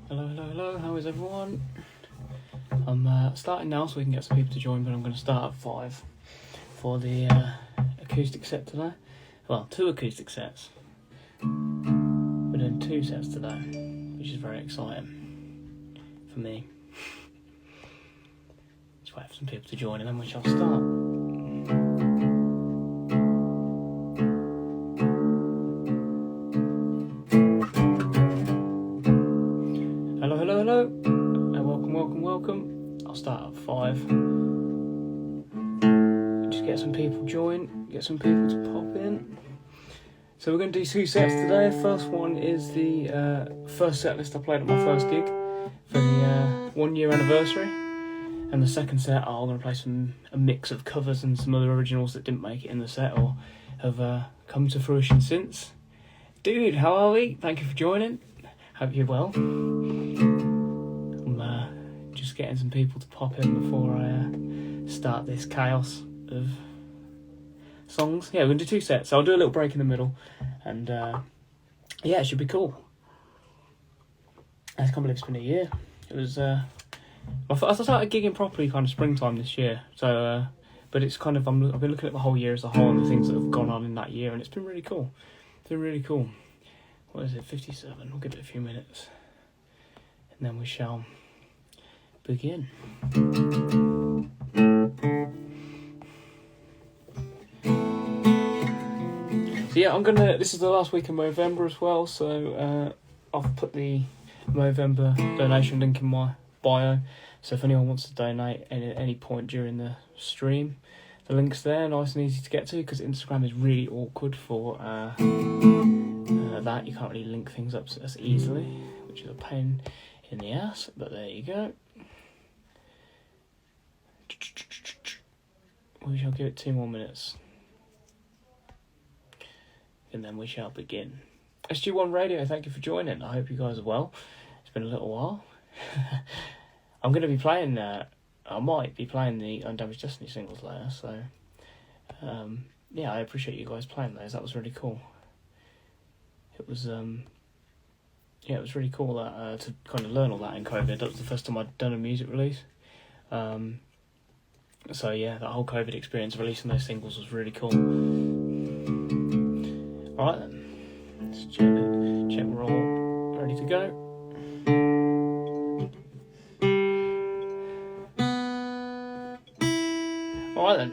Hello, hello, hello, how is everyone? I'm starting now so we can get some people to join, but I'm going to start at 5 for the acoustic set today. Well, 2 acoustic sets. We're doing 2 sets today, which is very exciting for me. Just wait for some people to join and then we shall start. Hello, and welcome. I'll start at 5. Just get some people join, get some people to pop in. So we're going to do 2 sets today. First one is the first set list I played at my first gig for the 1 year anniversary. And the second set, I'm going to play a mix of covers and some other originals that didn't make it in the set or have come to fruition since. Dude, how are we? Thank you for joining. Hope you're well. I'm just getting some people to pop in before I start this chaos of songs. Yeah, we're going to do 2 sets. So I'll do a little break in the middle. And yeah, it should be cool. I can't believe it's been a year. It was... I started gigging properly kind of springtime this year. So, but it's kind of... I've been looking at the whole year as a whole and the things that have gone on in that year. And it's been really cool. It's been really cool. What is it? 57. We'll give it a few minutes. And then we shall begin. So yeah, this is the last week of November as well, so I've put the November donation link in my bio. So if anyone wants to donate at any point during the stream, the link's there, nice and easy to get to, because Instagram is really awkward for that. You can't really link things up as easily, which is a pain in the ass, but there you go. We shall give it 2 more minutes and then we shall begin. SG1 Radio, thank you for joining. I hope you guys are well. It's been a little while. I'm going to be playing I might be playing the Undamaged Destiny singles later, so yeah, I appreciate you guys playing those. That was really cool. It was yeah, it was really cool that to kind of learn all that in COVID. That was the first time I'd done a music release. So yeah, that whole COVID experience, releasing those singles, was really cool. Alright then, let's check we're all ready to go. Alright then.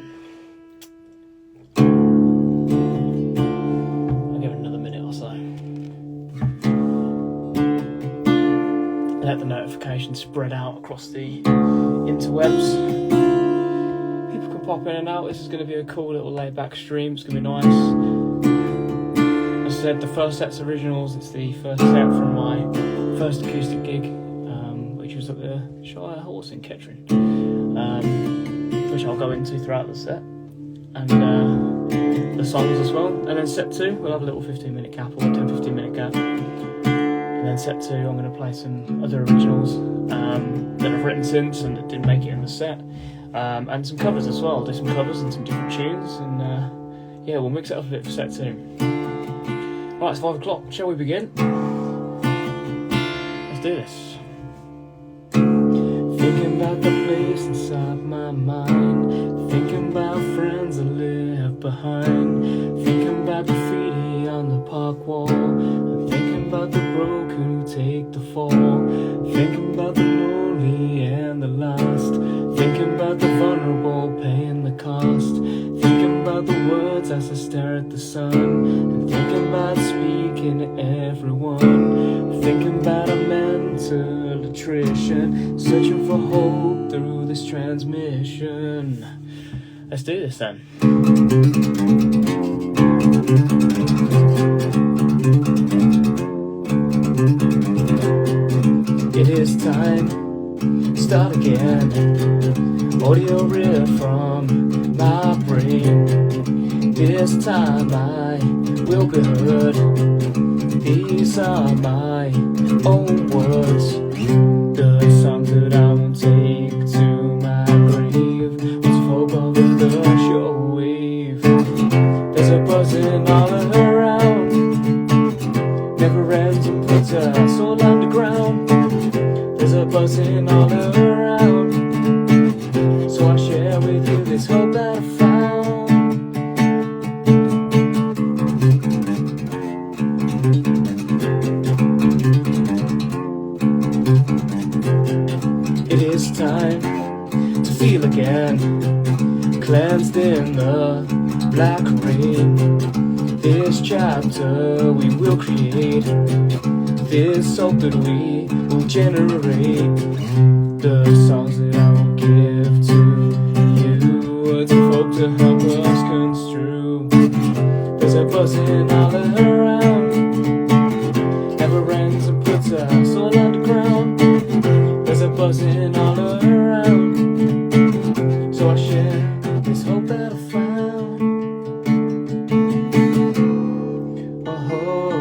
I'll give it another minute or so. Let the notifications spread out across the interwebs. People can pop in and out. This is going to be a cool little laid back stream. It's going to be nice. As I said, the first set's originals. It's the first set from my first acoustic gig, which was at the Shire Horse in Kettering, which I'll go into throughout the set, and the songs as well. And then set 2, we'll have a little 15-minute gap, or 10-15 minute gap. And then set 2, I'm going to play some other originals that I've written since and that didn't make it in the set, and some covers as well. I'll do some covers and some different tunes, and yeah, we'll mix it up a bit for set 2. Right, it's 5 o'clock. Shall we begin? Let's do this. Thinking about the place inside my mind, thinking about friends I left behind, thinking about graffiti on the park wall, and thinking about the broken who take the fall, thinking about the lonely and the lost, thinking about the vulnerable paying the cost, thinking about the words as I stare at the sun, and thinking about speaking to everyone, thinking about a mental attrition, searching for hope through this transmission. Let's do this then. It is time, start again. Audio rip from my brain. This time I will be heard. These are my own words. The songs that I won't take to my grave. What's for above the shore wave. There's a buzzing all around. Never ends and puts us all underground. buzzing all around. So I share with you this hope that I found. It is time to feel again, cleansed in the black rain. This chapter we will create, this hope that we will generate. The songs that I will give to you, words of hope to help us construe. There's a buzzing all around, never ends and puts us all underground. There's a buzzing all around, so I share this hope that I found. Oh, oh,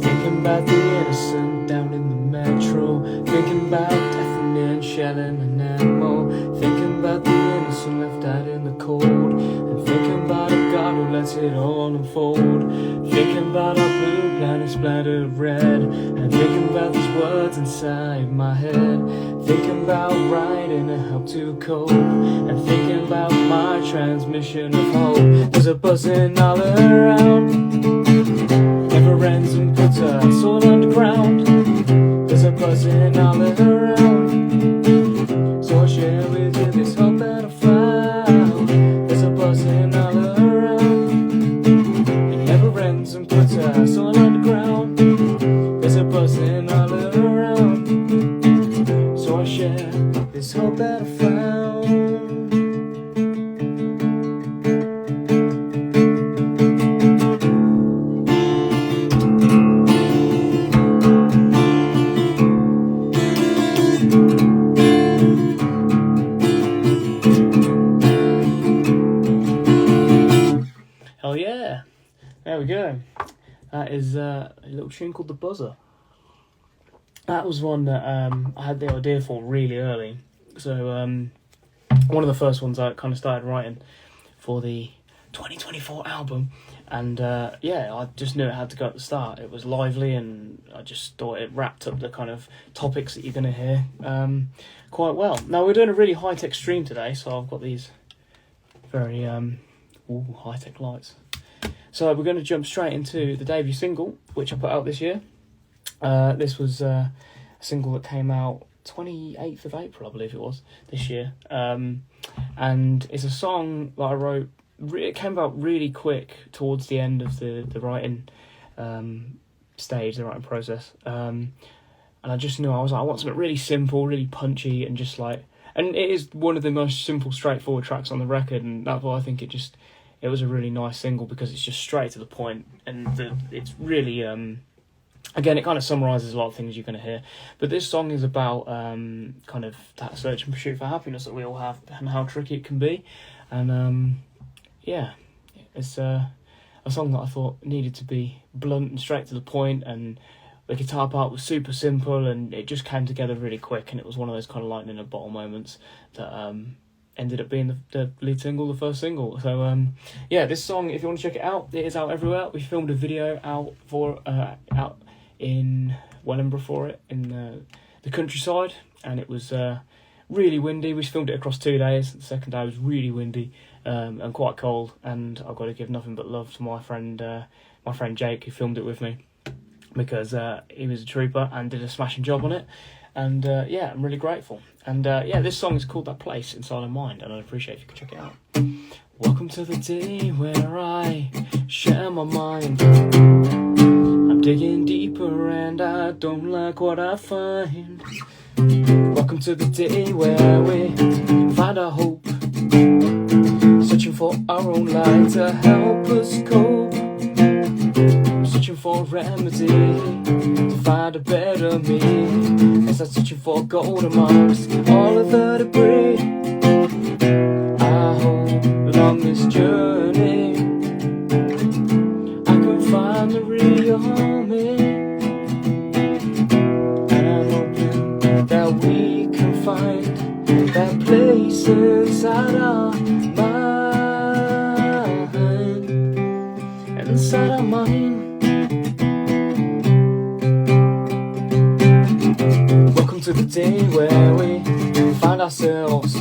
thinking about the innocent down in the metro, thinking about deafening, shelling and ammo, thinking about the innocent left out in the cold, and thinking about a God who lets it all unfold, thinking about our blue planet splattered red, and thinking about these words inside my head, thinking about writing to help to cope, and thinking about my transmission of hope. There's a buzzing all around, never ends and puts us all underground. There's a buzzing all around, so I share with you this hope that I found. There's a buzzing all around, it never ends and puts us all underground. There's a buzzing all around, so I share this hope that I found. Hell yeah, there we go. That is a little tune called The Buzzer. That was one that I had the idea for really early. So one of the first ones I kind of started writing for the 2024 album. And yeah, I just knew it had to go at the start. It was lively, and I just thought it wrapped up the kind of topics that you're going to hear quite well. Now, we're doing a really high-tech stream today, so I've got these very high-tech lights. So we're going to jump straight into the debut single, which I put out this year. This was a single that came out 28th of April, I believe it was, this year. And it's a song that I wrote. It came about really quick towards the end of the writing stage, the writing process. And I just knew I was like, I want something really simple, really punchy, and just like... And it is one of the most simple, straightforward tracks on the record, and that's why I think it was a really nice single, because it's just straight to the point, and it's really... Again, it kind of summarises a lot of things you're going to hear. But this song is about kind of that search and pursuit for happiness that we all have, and how tricky it can be. And yeah, it's a song that I thought needed to be blunt and straight to the point, and the guitar part was super simple, and it just came together really quick, and it was one of those kind of lightning in a bottle moments that ended up being the lead single, the first single. So yeah, this song, if you want to check it out, it is out everywhere. We filmed a video out in Wellingborough for it, in the countryside, and it was really windy. We filmed it across 2 days. The second day was really windy and quite cold, and I've got to give nothing but love to my friend Jake, who filmed it with me, because he was a trooper and did a smashing job on it. And yeah, I'm really grateful. And yeah, this song is called That Place Inside of Mind, and I'd appreciate if you could check it out. Welcome to the day where I share my mind. I'm digging deeper and I don't like what I find. Welcome to the day where we find our hope, searching for our own light to help us cope, searching for a remedy to find a better me, as I'm searching for gold amongst all of the debris. I hope long this journey, I can find the real me. And I'm hoping that we can find that place inside our mind, inside our mind. Welcome to the day where we find ourselves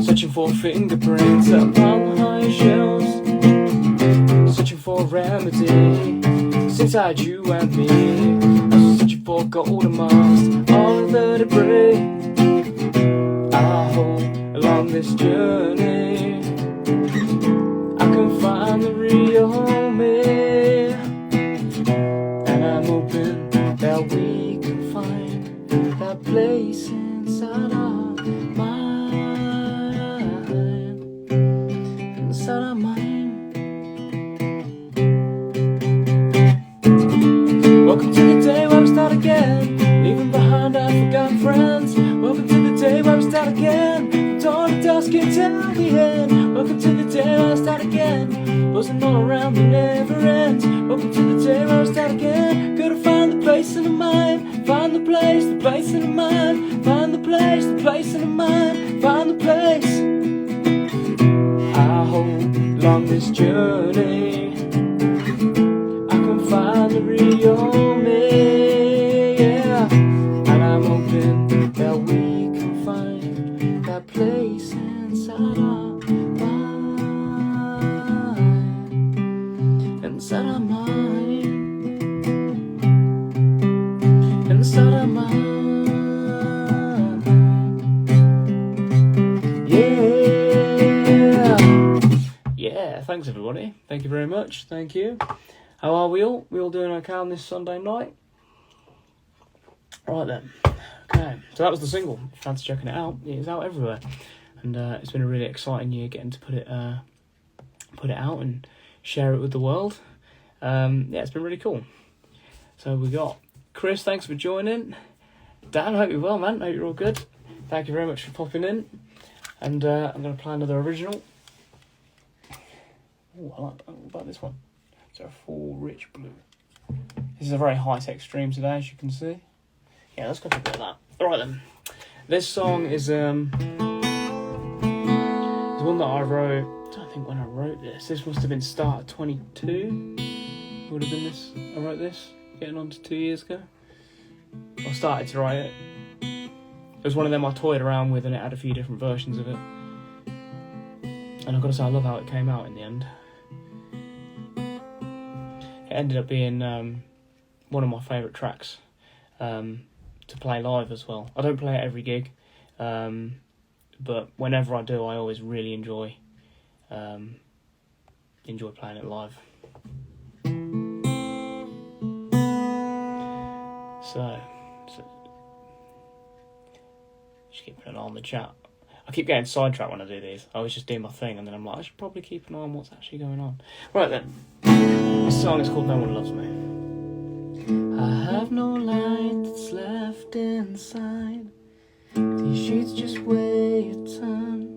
searching for fingerprints upon high shelves, searching for a remedy inside you and me, searching for golden marks on the debris. I hope along this journey I can find the real me, and I'm hoping that we can find that place inside our mind, inside our mind. Welcome to the day where we start again, leaving behind our forgotten friends. Welcome to the day where we start again, from dawn to dusk until the end. Welcome to the day where we start again, buzzing all around that never ends. Welcome to the day where we start again. Gotta find the place in the mind, find the place in the mind, find the place in the mind, find the place. I hope along this journey I can find the real me, yeah. And I'm hoping that we can find that place inside our mind, inside our mind, inside our mind. Yeah, thanks everybody. Thank you very much. Thank you. How are we all? We all doing okay on this Sunday night? Right then. Okay, so that was the single. If you fancy checking it out, it is out everywhere, and it's been a really exciting year getting to put it out and share it with the world. Yeah, it's been really cool. So we got Chris. Thanks for joining. Dan, hope you're well, man. Hope you're all good. Thank you very much for popping in. And I'm going to play another original. Oh, I like what about this one. It's a full rich blue. This is a very high-tech stream today, as you can see. Yeah, let's go for a bit of that. Alright then. This song is one that I wrote, I don't think when I wrote this. This must have been start of 22. Would have been this. I wrote this, getting on to 2 years ago. I started to write it. It was one of them I toyed around with, and it had a few different versions of it. And I've got to say, I love how it came out in the end. It ended up being one of my favourite tracks to play live as well. I don't play at every gig, but whenever I do, I always really enjoy playing it live. So just keep an eye on the chat. I keep getting sidetracked when I do these. I was just doing my thing, and then I'm like, I should probably keep an eye on what's actually going on. Right then, this song is called No One Loves Me. I have no light that's left inside. These sheets just weigh a ton.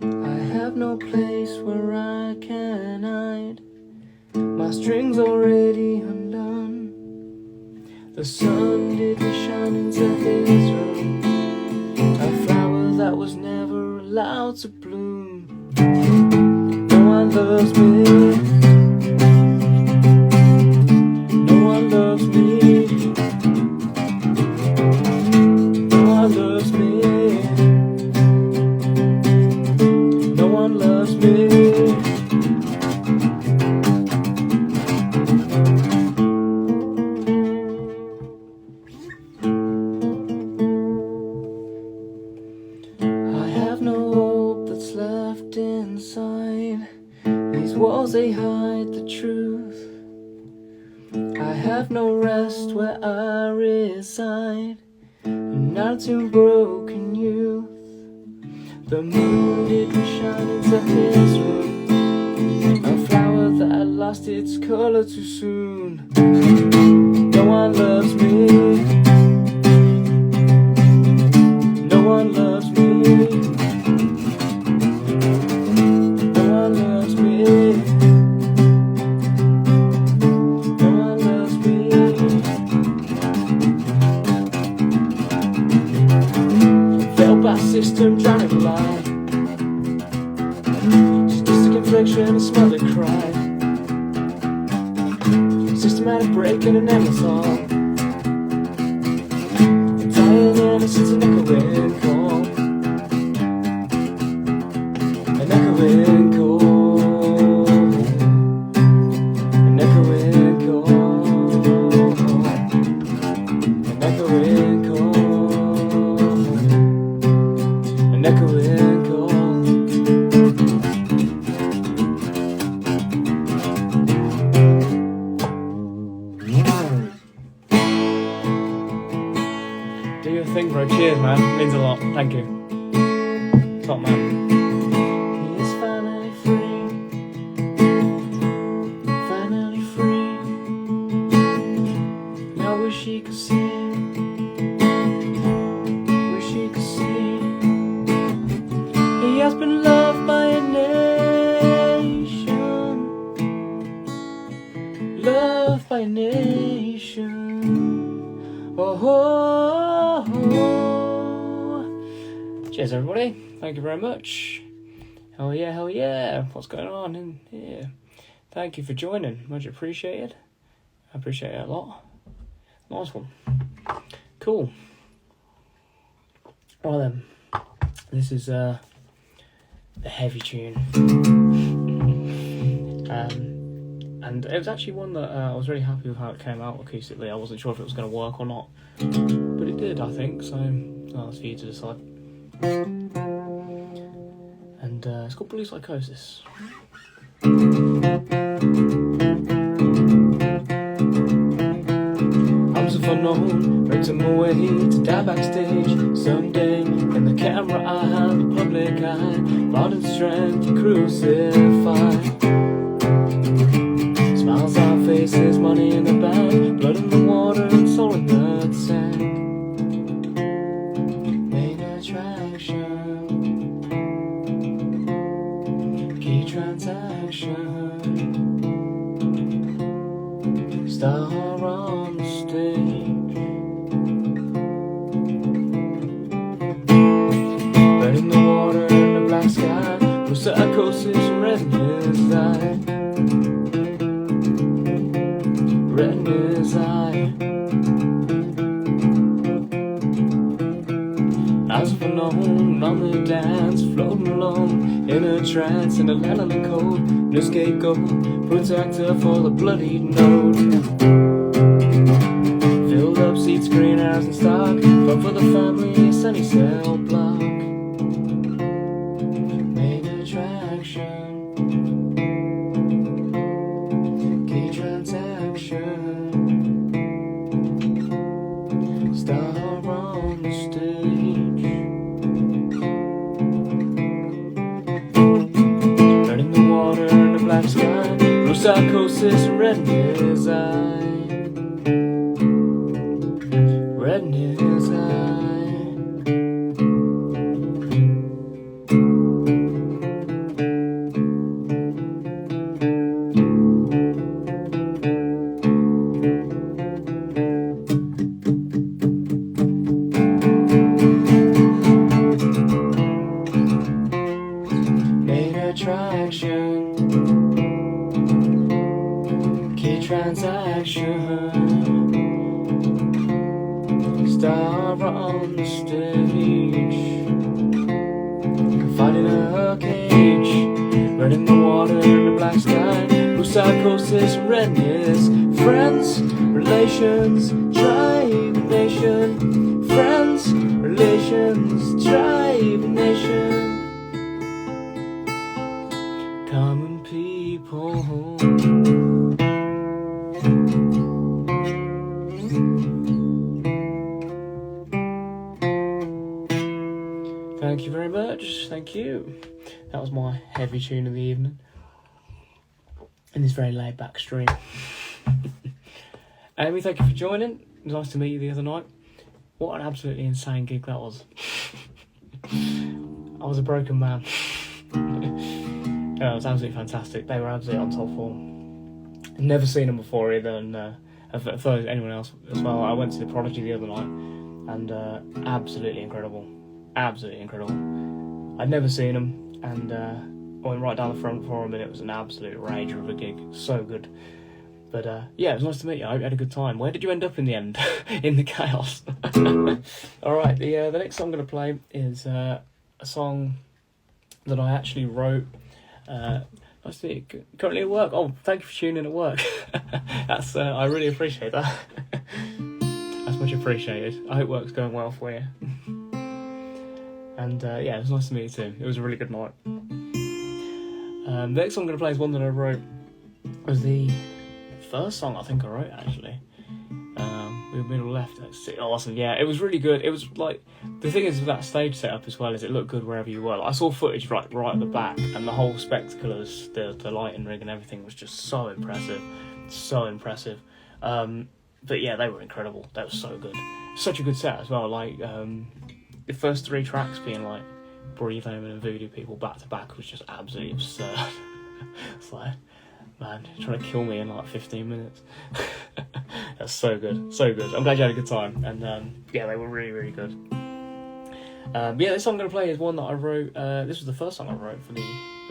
I have no place where I can hide. My string's already undone. The sun didn't shine into his room. A flower that was never allowed to bloom. No one loves me. No one loves me. No one loves me. No one loves me. They hide the truth. I have no rest where I reside. An out-tune broken youth. The moon didn't shine into his room. A flower that lost its colour too soon. No one loves me. No one loves me. never lie. She's just a confliction, a smothered cry. Systematic break in an Amazon. Entire innocence, an echoing call. An echoing call. An echoing call. An echoing call. An echoing call. Do your thing, bro. Cheers, man. Means a lot. Thank you. Top man. He is finally free. Finally free. And I wish he could see. Wish he could see. He has been loved by a nation. Loved by a nation. Oh, oh, oh. Cheers, everybody. Thank you very much. Hell yeah, hell yeah. What's going on in here? Thank you for joining. Much appreciated. I appreciate it a lot. Nice one. Cool. Right then. This is the heavy tune. And it was actually one that I was really happy with how it came out acoustically. I wasn't sure if it was going to work or not, but it did, I think, so that's for you to decide. And it's called Blue Psychosis. I was a unknown, raked on my way to die backstage someday. In the camera eye, the public eye, blood and strength, crucified. Smiles on faces, money in the bank, blood in the water and soul in the tank. Main attraction, key transaction, star on the stage. Red in the water and the black sky, blue psychosis and red in his eye. Red in his eye. As for known on the dance, floating alone in a trance in a land of the cold. No scapegoat, protector for the bloodied node. Filled up seats, green hours in stock, but for the family, sunny cell block. Main attraction, key transaction, star on the stage. Red in the water and the black sky, blue psychosis and red in his eye. Red in his eye. Main attraction, key transaction, star on the stage. Confined in a cage, red in the water and the black sky, blue psychosis, redness. Friends, relations, tribe, nation. Friends, relations, tribe, nation. Common people. Thank you very much. Thank you. That was my heavy tune of the evening in this very laid back stream. Amy, thank you for joining. It was nice to meet you the other night. What an absolutely insane gig that was. I was a broken man. Yeah, it was absolutely fantastic. They were absolutely on top form. Never seen them before either, and for anyone else as well. I went to the Prodigy the other night, and absolutely incredible. Absolutely incredible. I'd never seen them, and I went right down the front for them, and it was an absolute rager of a gig. So good. But yeah, it was nice to meet you. I hope you had a good time. Where did you end up in the end? In the chaos. Alright, the next song I'm going to play is a song that I actually wrote. Nice to meet you. Currently at work. Oh, thank you for tuning in at work. That's I really appreciate that. That's much appreciated. I hope work's going well for you. And yeah, it was nice to meet you too. It was a really good night. The next song I'm going to play is one that I wrote. It was the first song I think I wrote, actually. We were middle left. Awesome, yeah, it was really good. It was like, the thing is with that stage setup as well, is it looked good wherever you were. Like, I saw footage right at the back, and the whole spectacle of the lighting rig and everything was just so impressive. But yeah, they were incredible. They were so good. Such a good set as well. Like, the first 3 tracks being like Breathe Omen and Voodoo People back to back was just absolutely absurd. It's like, man, you're trying to kill me in like 15 minutes. That's so good, so good. I'm glad you had a good time, and yeah, they were really, really good. Yeah, this song I'm going to play is one that I wrote. This was the first song I wrote for the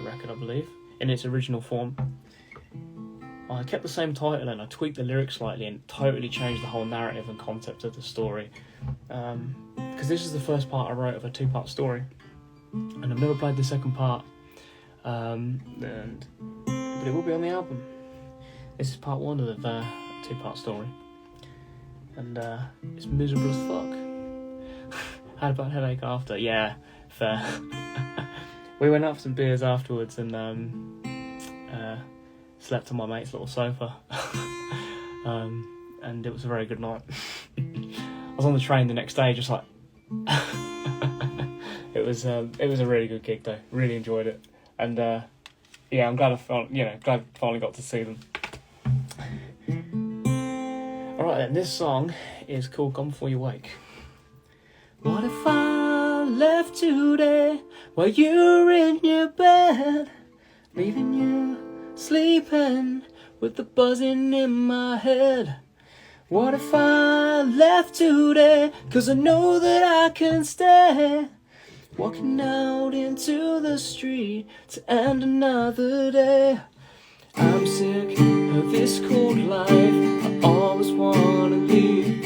record, I believe, in its original form. I kept the same title and I tweaked the lyrics slightly and totally changed the whole narrative and concept of the story. Because this is the first part I wrote of a 2-part story, and I've never played the second part. But it will be on the album. This is part 1 of the 2-part story, and it's miserable as fuck. Had a bad headache after. Yeah, fair. We went out for some beers afterwards and slept on my mate's little sofa. And it was a very good night. I was on the train the next day, just like it was a really good gig though. Really enjoyed it, and yeah, I'm glad I finally got to see them. Alright then, this song is called Gone Before You Wake. What if I left today while you're in your bed, leaving you sleeping with the buzzing in my head? What if I left today, 'cause I know that I can stay, walking out into the street to end another day. I'm sick of this cold life, I always wanna leave,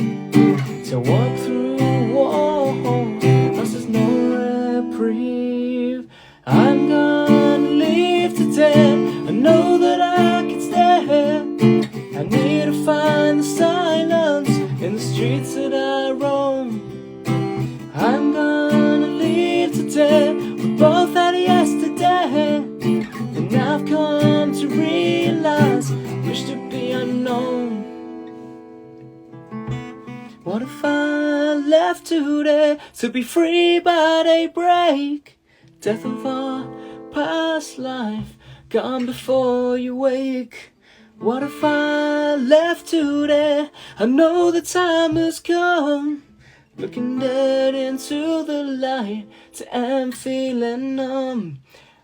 to walk through walls, there's no reprieve. I'm gonna leave today, I know that I can stay, I need to find the silence in the streets that I roam. I'm gonna leave today, we both had yesterday, and I've come to realize, wish to be unknown. What if I left today to be free by daybreak? Death of our past life, gone before you wake. What if I left today? I know the time has come, looking dead into the light, and feeling numb.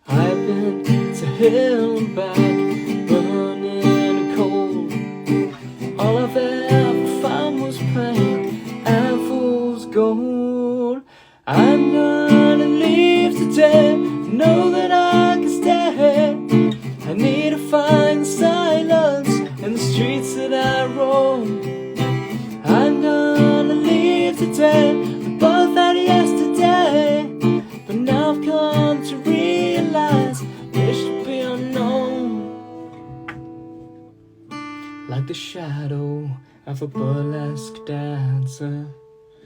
I've been to hell and back, burning and cold. All I've ever found was pain and fool's gold. I'm gonna leave today, know that I can stay. I need to find the silence in the streets that I roam. I'm gonna leave today, we both had yesterday, but now I've come to realize, wish to be unknown. Like the shadow of a burlesque dancer,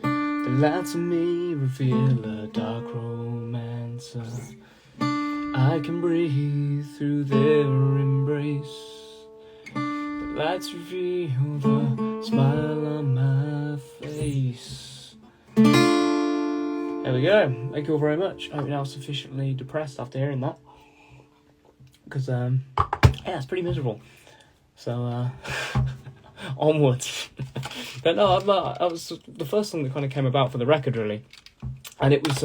the lights of me reveal a dark romancer. I can breathe through their embrace, the lights reveal the smile on my face. There we go. Thank you all very much. I hope you're now sufficiently depressed after hearing that, because yeah, it's pretty miserable. So onwards. But no, I was the first song that kind of came about for the record, really, and it was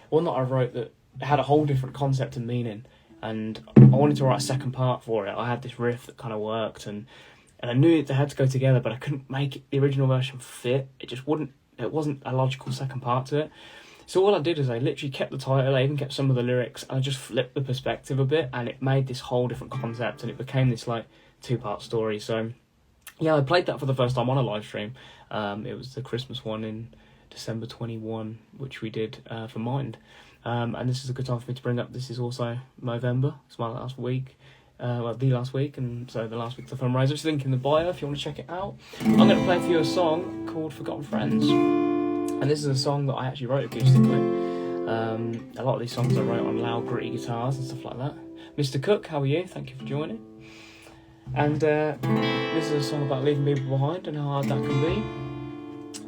one that I wrote that had a whole different concept and meaning, and I wanted to write a second part for it. I had this riff that kind of worked, and I knew they had to go together, but I couldn't make the original version fit. It just wouldn't. It wasn't a logical second part to it. So all I did is I literally kept the title, I even kept some of the lyrics, and I just flipped the perspective a bit, and it made this whole different concept, and it became this like 2-part story. So yeah, I played that for the first time on a live stream. It was the Christmas one in December 21, which we did for Mind. And this is a good time for me to bring up, this is also Movember, it's my last week. The last week, and so the last week of the fundraiser. It's link in the bio if you want to check it out. I'm going to play for you a song called Forgotten Friends, and this is a song that I actually wrote acoustically. A lot of these songs I wrote on loud, gritty guitars and stuff like that. Mr. Cook, how are you? Thank you for joining. And this is a song about leaving people behind and how hard that can be.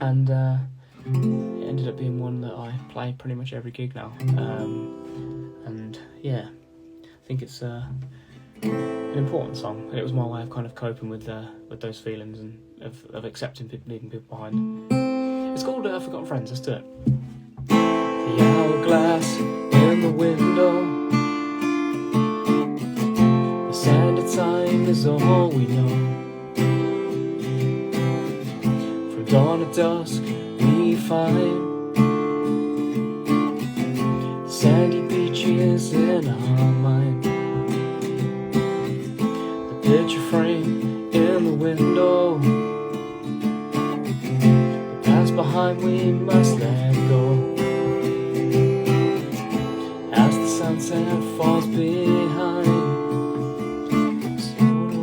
And it ended up being one that I play pretty much every gig now. And yeah, I think it's an important song. It was my way of kind of coping with those feelings and of accepting people, leaving people behind. It's called Forgotten Friends. Let's do it. The hourglass in the window, the sand of time is all we know. From dawn to dusk we find the sandy beaches in our mind. Picture frame in the window, the past behind we must let go. As the sunset falls behind, so do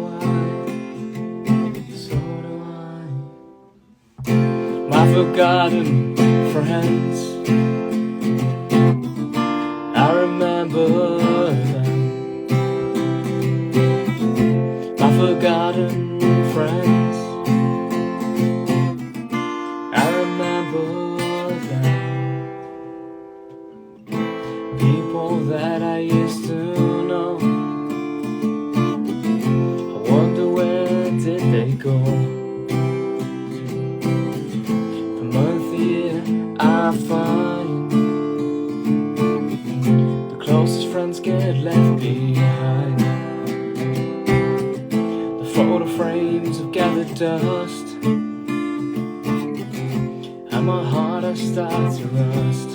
I. My forgotten friends, I remember them. Forgotten friends, I remember them. People that I used to know, I wonder where did they go. For month, year, I find the closest friends get left behind. Photo frames have gathered dust, and my heart has started to rust.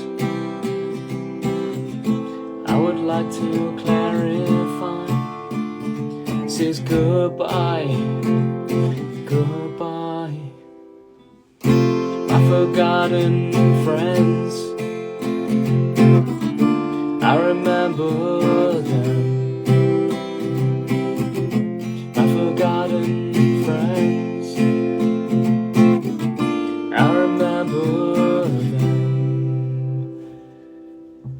I would like to clarify, this is goodbye, goodbye. My forgotten friends, I remember them. Forgotten friends, I remember them.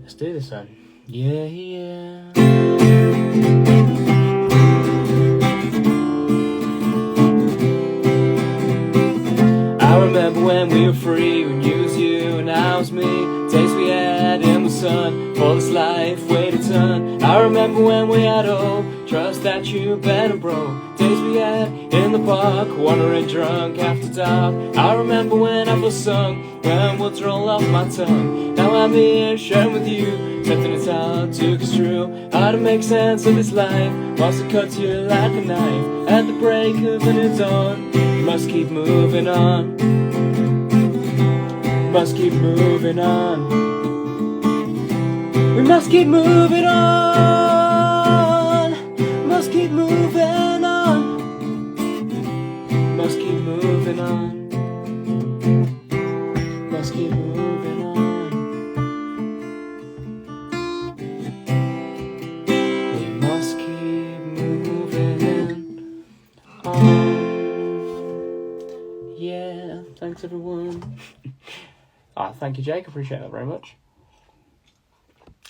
Let's do this then. Yeah, yeah. I remember when we were free, when you was you and I was me. Days we had in the sun, for this life waited turn. I remember when we had hope, trust that you better bro. Days we had in the park, wandering drunk after dark. I remember when I first sung, when words roll off my tongue. Now I'm here sharing with you, something it's hard to construe. How to make sense of this life, whilst it cuts you like a knife. At the break of the new dawn, you must keep moving on. Must keep moving on. We must keep moving on. Must keep moving on. Must keep moving on. Must keep moving on. We must keep moving on. Yeah, thanks everyone. Thank you, Jake. I appreciate that very much.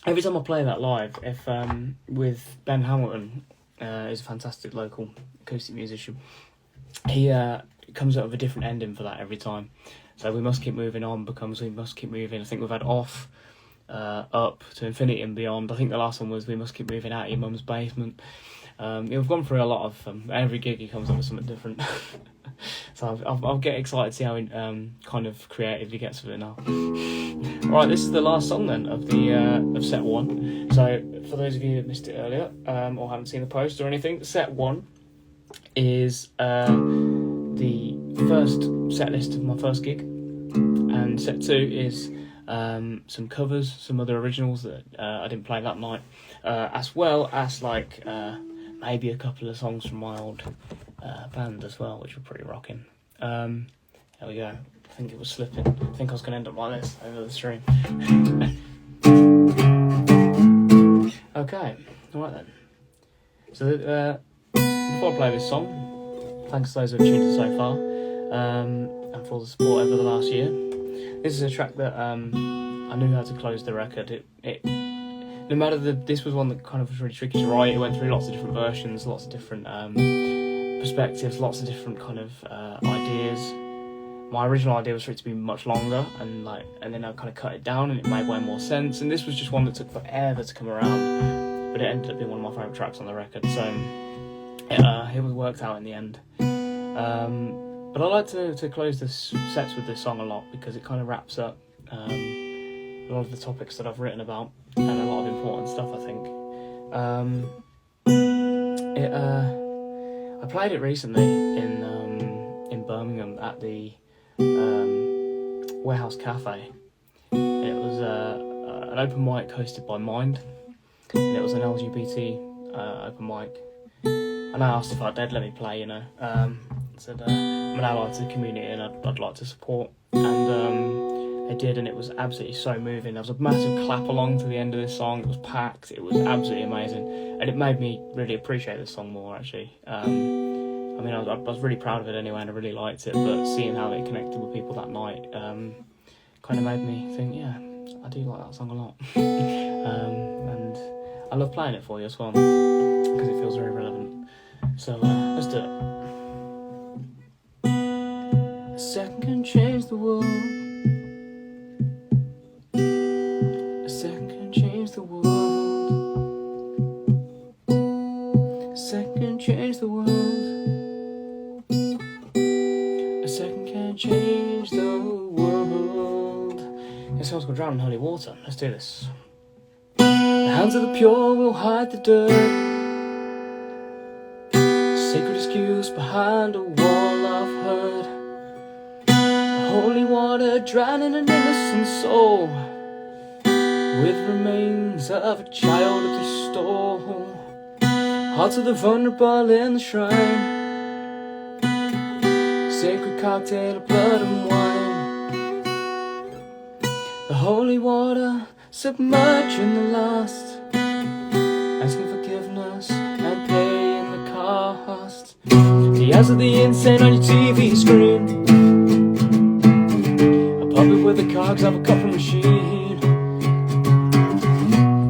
Every time I play that live, if with Ben Hamilton, is a fantastic local acoustic musician. He comes up with a different ending for that every time. So we must keep moving on becomes we must keep moving. I think we've had off, up to infinity and beyond. I think the last one was we must keep moving out of your mum's basement. We've gone through a lot of every gig he comes up with something different. So I'll get excited to see how he kind of creative he gets with it now. Right, this is the last song then of the of set one. So for those of you that missed it earlier or haven't seen the post or anything, set one is the first set list of my first gig, and set two is some covers, some other originals that I didn't play that night, as well as like maybe a couple of songs from my old band as well, which were pretty rocking. There we go. I think it was slipping. I think I was going to end up like this over the stream. Okay, alright then. So before I play this song, thanks to those who have tuned in so far, and for the support over the last year. This is a track that I knew how to close the record. No matter this was one that kind of was really tricky to write. It went through lots of different versions, lots of different perspectives, lots of different kind of ideas. My original idea was for it to be much longer, and then I kind of cut it down, and it made way more sense. And this was just one that took forever to come around, but it ended up being one of my favourite tracks on the record. So it was worked out in the end. But I like to close the sets with this song a lot because it kind of wraps up a lot of the topics that I've written about and a lot of important stuff, I think. I played it recently in Birmingham at the Warehouse Cafe. It was an open mic hosted by Mind, and it was an LGBT open mic. And I asked if they'd let me play, I said I'm an ally to the community and I'd like to support, and they did, and it was absolutely so moving. There was a massive clap along to the end of this song. It was packed. It was absolutely amazing, and it made me really appreciate this song more, actually. I was really proud of it anyway, and I really liked it, but seeing how it connected with people that night kind of made me think, yeah, I do like that song a lot. And I love playing it for you as well, because it feels very relevant. So let's do it. A second can change the world. A second can change the world. A second can change the world. A second can change the world. This song's called Drown in Holy Water. Let's do this. The hands of the pure will hide the dirt. Sacred excuse behind a wall of hurt. Holy water drowning an innocent soul with remains of a child that they stole. Hearts of the vulnerable in the shrine. Sacred cocktail of blood and wine. The holy water submerging the lost, asking forgiveness and paying the cost. The eyes of the insane on your TV screen. Puppet with the cogs of a coffee machine.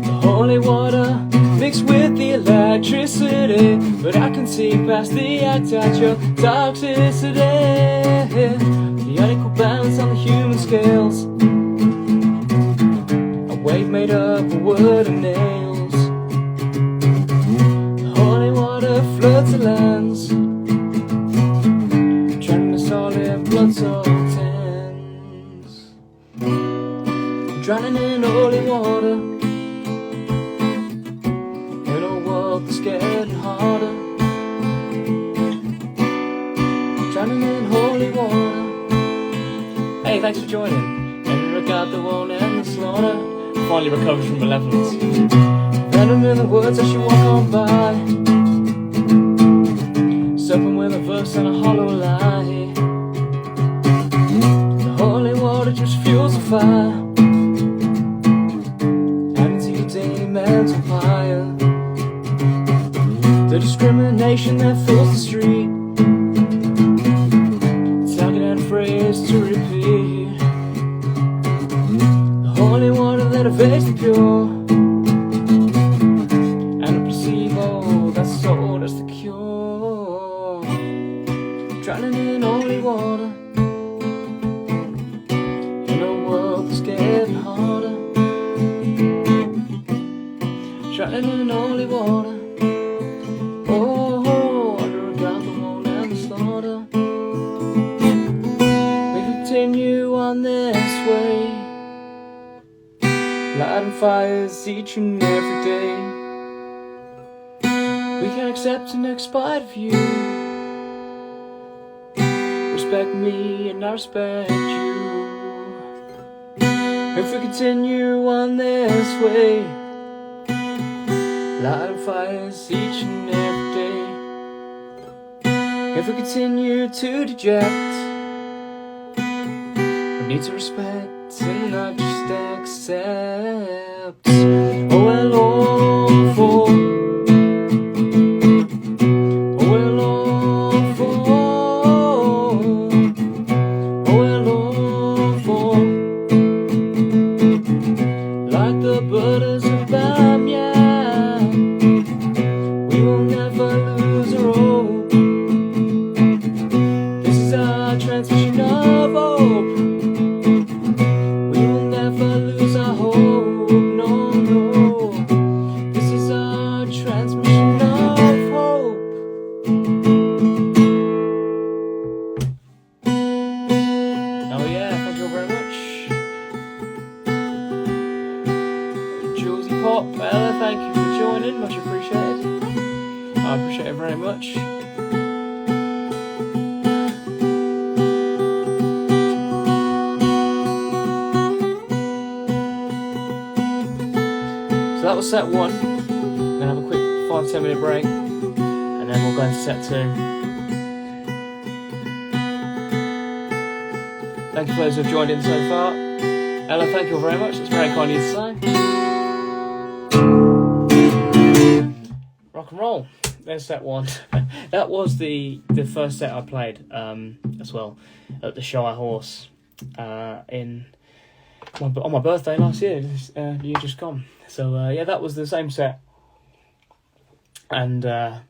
The holy water mixed with the electricity, but I can see past the act at your toxicity. The unequal balance on the human scales. A wave made up of wood and nails. The holy water floods the lands, drowning us all in blood so drowning in holy water, in a world that's getting harder. Drowning in holy water. Hey, thanks for joining. In regard the won't end the slaughter. Finally recovered from malevolence. Venom in the woods as you walk on by. Serpent with a verse and a hollow lie. The holy water just fuels the fire. Mental fire. The discrimination that fills the street. Target and phrase to repeat. The holy water that evades the pure, and a placebo that's sold as the cure. Drowning in holy water, in a world that's getting harder. Drowning in holy water, oh, under a god that won't end the slaughter. We continue on this way, lighting fires each and every day. We can accept the next part of you. Respect me and I respect you. If we continue on this way, lighting fires each and every day. If we continue to deject, we need to respect and not just accept. Oh, well, awful. Thank you for joining, much appreciated. I appreciate it very much. So that was set 1. We're going to have a quick 5-10 minute break and then we'll go into set 2. Thank you for those who have joined in so far. Ella, thank you very much, that's very kind of you to say. Rock and roll. There's set 1. That was the first set I played as well at the Shy Horse on my birthday last year. You just gone. So yeah, that was the same set. And I'll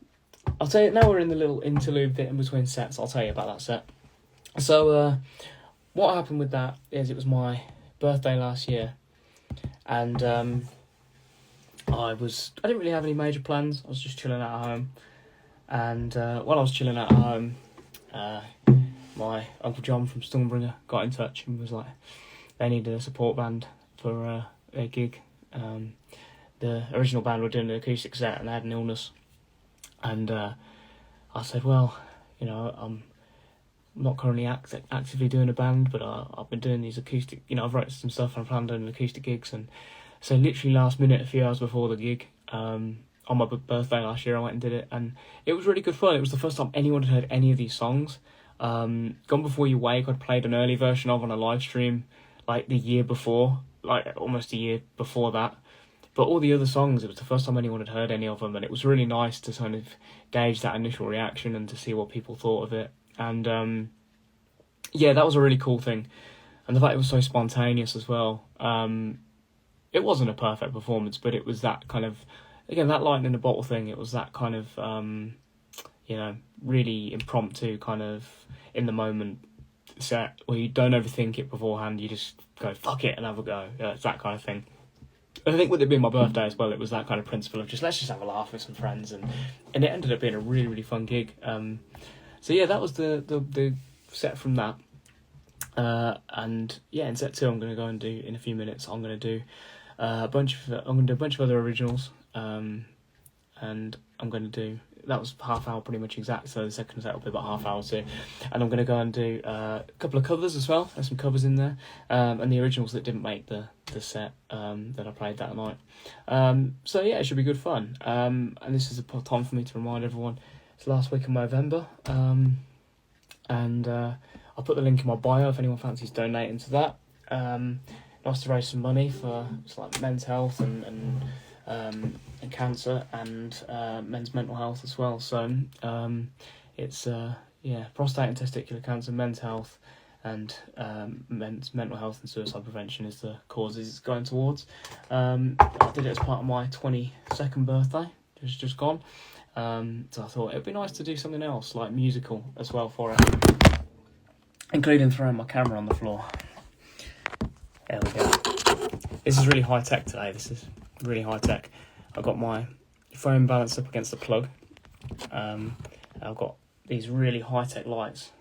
tell you, now we're in the little interlude bit in between sets, I'll tell you about that set. So what happened with that is it was my birthday last year, and I didn't really have any major plans. I was just chilling out at home, and while I was chilling out at home, my Uncle John from Stormbringer got in touch and was like, they needed a support band for a gig. The original band were doing an acoustic set and they had an illness, and I said, well, you know, I'm not currently actively doing a band, but I've been doing these acoustic, you know, I've written some stuff and I plan on doing acoustic gigs. And so literally last minute, a few hours before the gig, on my birthday last year, I went and did it, and it was really good fun. It was the first time anyone had heard any of these songs. Gone Before You Wake, I'd played an early version of on a live stream like the year before, like almost a year before that. But all the other songs, it was the first time anyone had heard any of them, and it was really nice to kind of gauge that initial reaction and to see what people thought of it. And yeah, that was a really cool thing. And the fact it was so spontaneous as well. It wasn't a perfect performance, but it was that kind of, again, that lightning in a bottle thing. It was that kind of, you know, really impromptu kind of in the moment set where you don't overthink it beforehand. You just go, fuck it, and have a go. Yeah, it's that kind of thing. I think with it being my birthday as well, it was that kind of principle of just, let's just have a laugh with some friends. And it ended up being a really, really fun gig. So yeah, that was the set from that. And yeah, in set 2, I'm going to go and do, in a few minutes, I'm going to do a bunch of other originals. And I'm going to do, that was half hour pretty much exact, so the second set will be about half hour too. And I'm going to go and do a couple of covers as well. There's some covers in there, and the originals that didn't make the set that I played that night. So yeah, it should be good fun. And this is a time for me to remind everyone, it's last week of November, and I'll put the link in my bio if anyone fancies donating to that. Nice to raise some money for like men's health and cancer and men's mental health as well. So it's yeah, prostate and testicular cancer, men's health, and men's mental health and suicide prevention is the causes it's going towards. I did it as part of my 22nd birthday, just gone. So I thought it'd be nice to do something else, like musical as well for it, including throwing my camera on the floor. There we go. This is really high tech today. This is really high tech. I've got my phone balanced up against the plug. I've got these really high tech lights.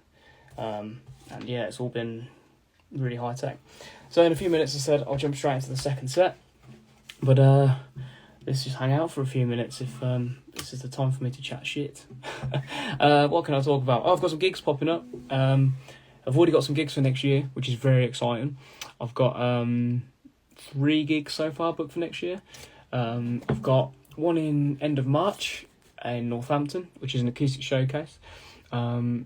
And yeah, it's all been really high tech. So in a few minutes, I said I'll jump straight into the second set. But let's just hang out for a few minutes if this is the time for me to chat shit. What can I talk about? Oh, I've got some gigs popping up. I've already got some gigs for next year, which is very exciting. I've got 3 gigs so far booked for next year. I've got one in end of March in Northampton, which is an acoustic showcase. With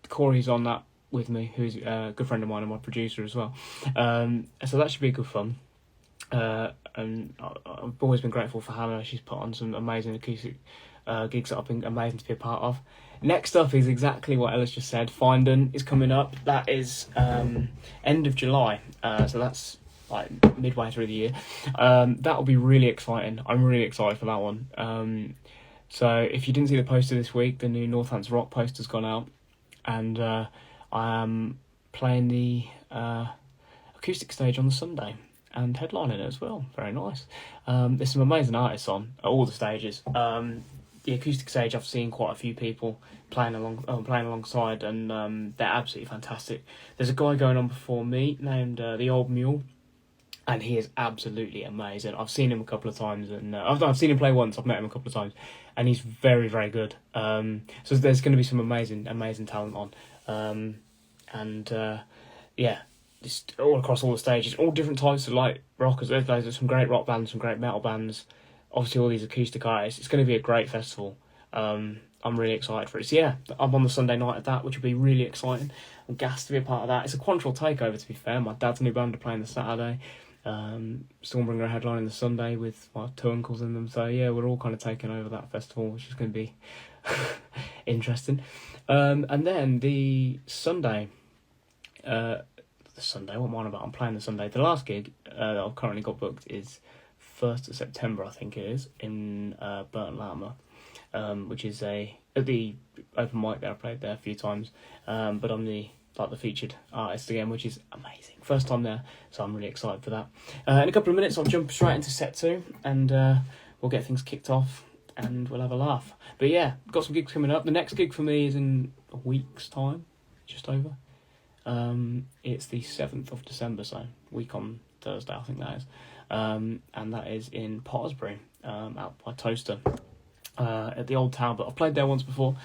Corey's on that with me, who's a good friend of mine and my producer as well. So that should be good fun. And I've always been grateful for Hannah. She's put on some amazing acoustic gigs that I've been amazing to be a part of. Next up is exactly what Ella's just said. Findon is coming up. That is end of July. So that's like midway through the year. That'll be really exciting. I'm really excited for that one. So if you didn't see the poster this week, the new Northampton Rock poster's gone out, and I am playing the acoustic stage on the Sunday and headlining it as well. Very nice. There's some amazing artists on at all the stages. The acoustic stage, I've seen quite a few people playing alongside, and they're absolutely fantastic. There's a guy going on before me named the Old Mule, and he is absolutely amazing. I've seen him a couple of times, and I've seen him play once. I've met him a couple of times, and he's very, very good. So there's going to be some amazing talent on, yeah, just all across all the stages, all different types of like rockers. There's some great rock bands, some great metal bands. Obviously, all these acoustic artists. It's going to be a great festival. I'm really excited for it. So yeah, I'm on the Sunday night at that, which will be really exciting. I'm gassed to be a part of that. It's a Quantrill takeover, to be fair. My dad's new band are playing the Saturday. Stormbringer are headlining the Sunday with my 2 uncles in them. So yeah, we're all kind of taking over that festival, which is going to be interesting. And then the Sunday, what am I on about? I'm playing the Sunday. The last gig that I've currently got booked is 1st of September, I think it is, in Burton Latimer, which is at the open mic there. I played there a few times, but I'm the featured artist again, which is amazing. First time there, so I'm really excited for that. In a couple of minutes, I'll jump straight into set 2, and we'll get things kicked off, and we'll have a laugh. But yeah, got some gigs coming up. The next gig for me is in a week's time, just over. It's the 7th of December, so week on Thursday, I think that is. And that is in Pottersbury, out by Toaster, at the Old Talbot. I've played there once before,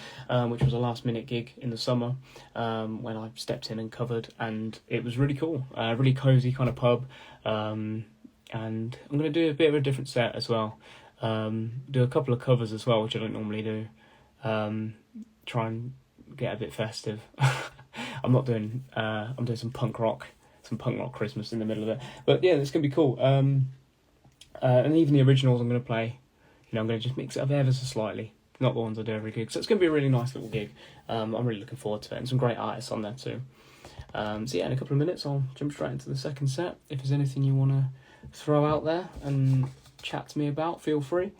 which was a last-minute gig in the summer, when I stepped in and covered, and it was really cool. Really cosy kind of pub, and I'm going to do a bit of a different set as well. Do a couple of covers as well, which I don't normally do. Try and get a bit festive. I'm doing some punk rock Christmas in the middle of it. But yeah, it's going to be cool. And even the originals I'm going to play, I'm going to just mix it up ever so slightly. Not the ones I do every gig. So it's going to be a really nice little gig. I'm really looking forward to it. And some great artists on there too. So yeah, in a couple of minutes I'll jump straight into the second set. If there's anything you want to throw out there and chat to me about, feel free.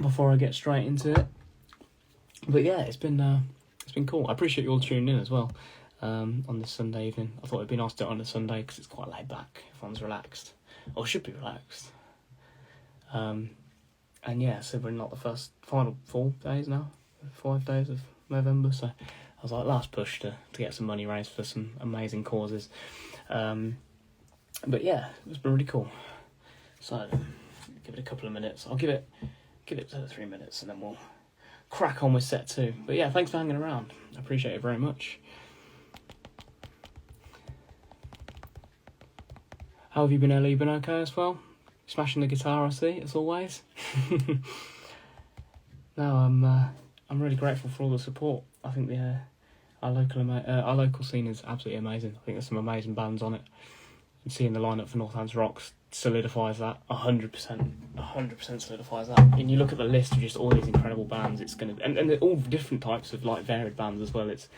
Before I get straight into it. But yeah, it's been cool. I appreciate you all tuning in as well. On this Sunday evening. I thought it'd be nice to do it on a Sunday because it's quite laid back. Everyone's relaxed, or should be relaxed. And yeah, so we're not the final 4 days now, 5 days of November. So I was like, last push to get some money raised for some amazing causes. But yeah, it's been really cool. So give it a couple of minutes. I'll give it 3 minutes, and then we'll crack on with set 2. But yeah, thanks for hanging around. I appreciate it very much. How have you been, Ellie? You been okay as well? Smashing the guitar, I see, as always. No, I'm really grateful for all the support. I think our local scene is absolutely amazing. I think there's some amazing bands on it. And seeing the lineup for Northampton Rocks solidifies that 100% solidifies that. And you look at the list of just all these incredible bands. It's gonna and they're all different types of like varied bands as well. It's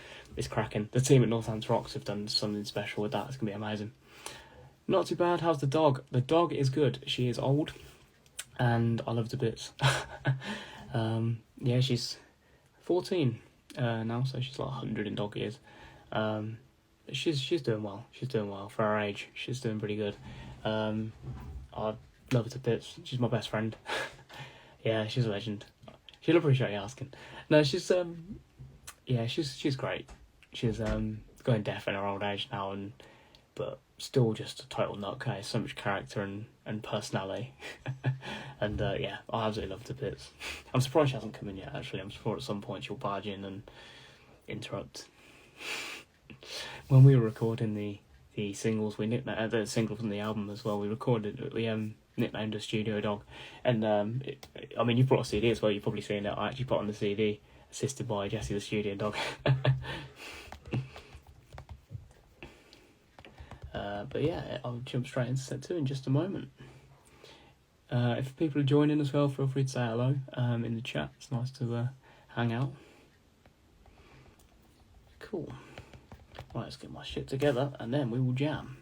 cracking. The team at Northampton Rocks have done something special with that. It's gonna be amazing. Not too bad. How's the dog? The dog is good. She is old, and I love her to bits. Yeah, she's 14 now, so she's like 100 in dog years. She's doing well. She's doing well for her age. She's doing pretty good. I love her to bits. She's my best friend. Yeah, she's a legend. She'll appreciate you asking. No, she's she's great. She's going deaf in her old age now, but still just a total nutcase. So much character and personality. And yeah, I absolutely love her to bits. I'm surprised she hasn't come in yet, actually. I'm sure at some point she'll barge in and interrupt. When we were recording the singles, we nicknamed the single from the album as well. We recorded it. We nicknamed a Studio Dog, and I mean, you brought a CD as well. You've probably seen it. I actually put on the CD, assisted by Jesse the Studio Dog. But yeah, I'll jump straight into set 2 in just a moment. If people are joining as well, feel free to say hello in the chat. It's nice to hang out. Cool. Right, let's get my shit together and then we will jam.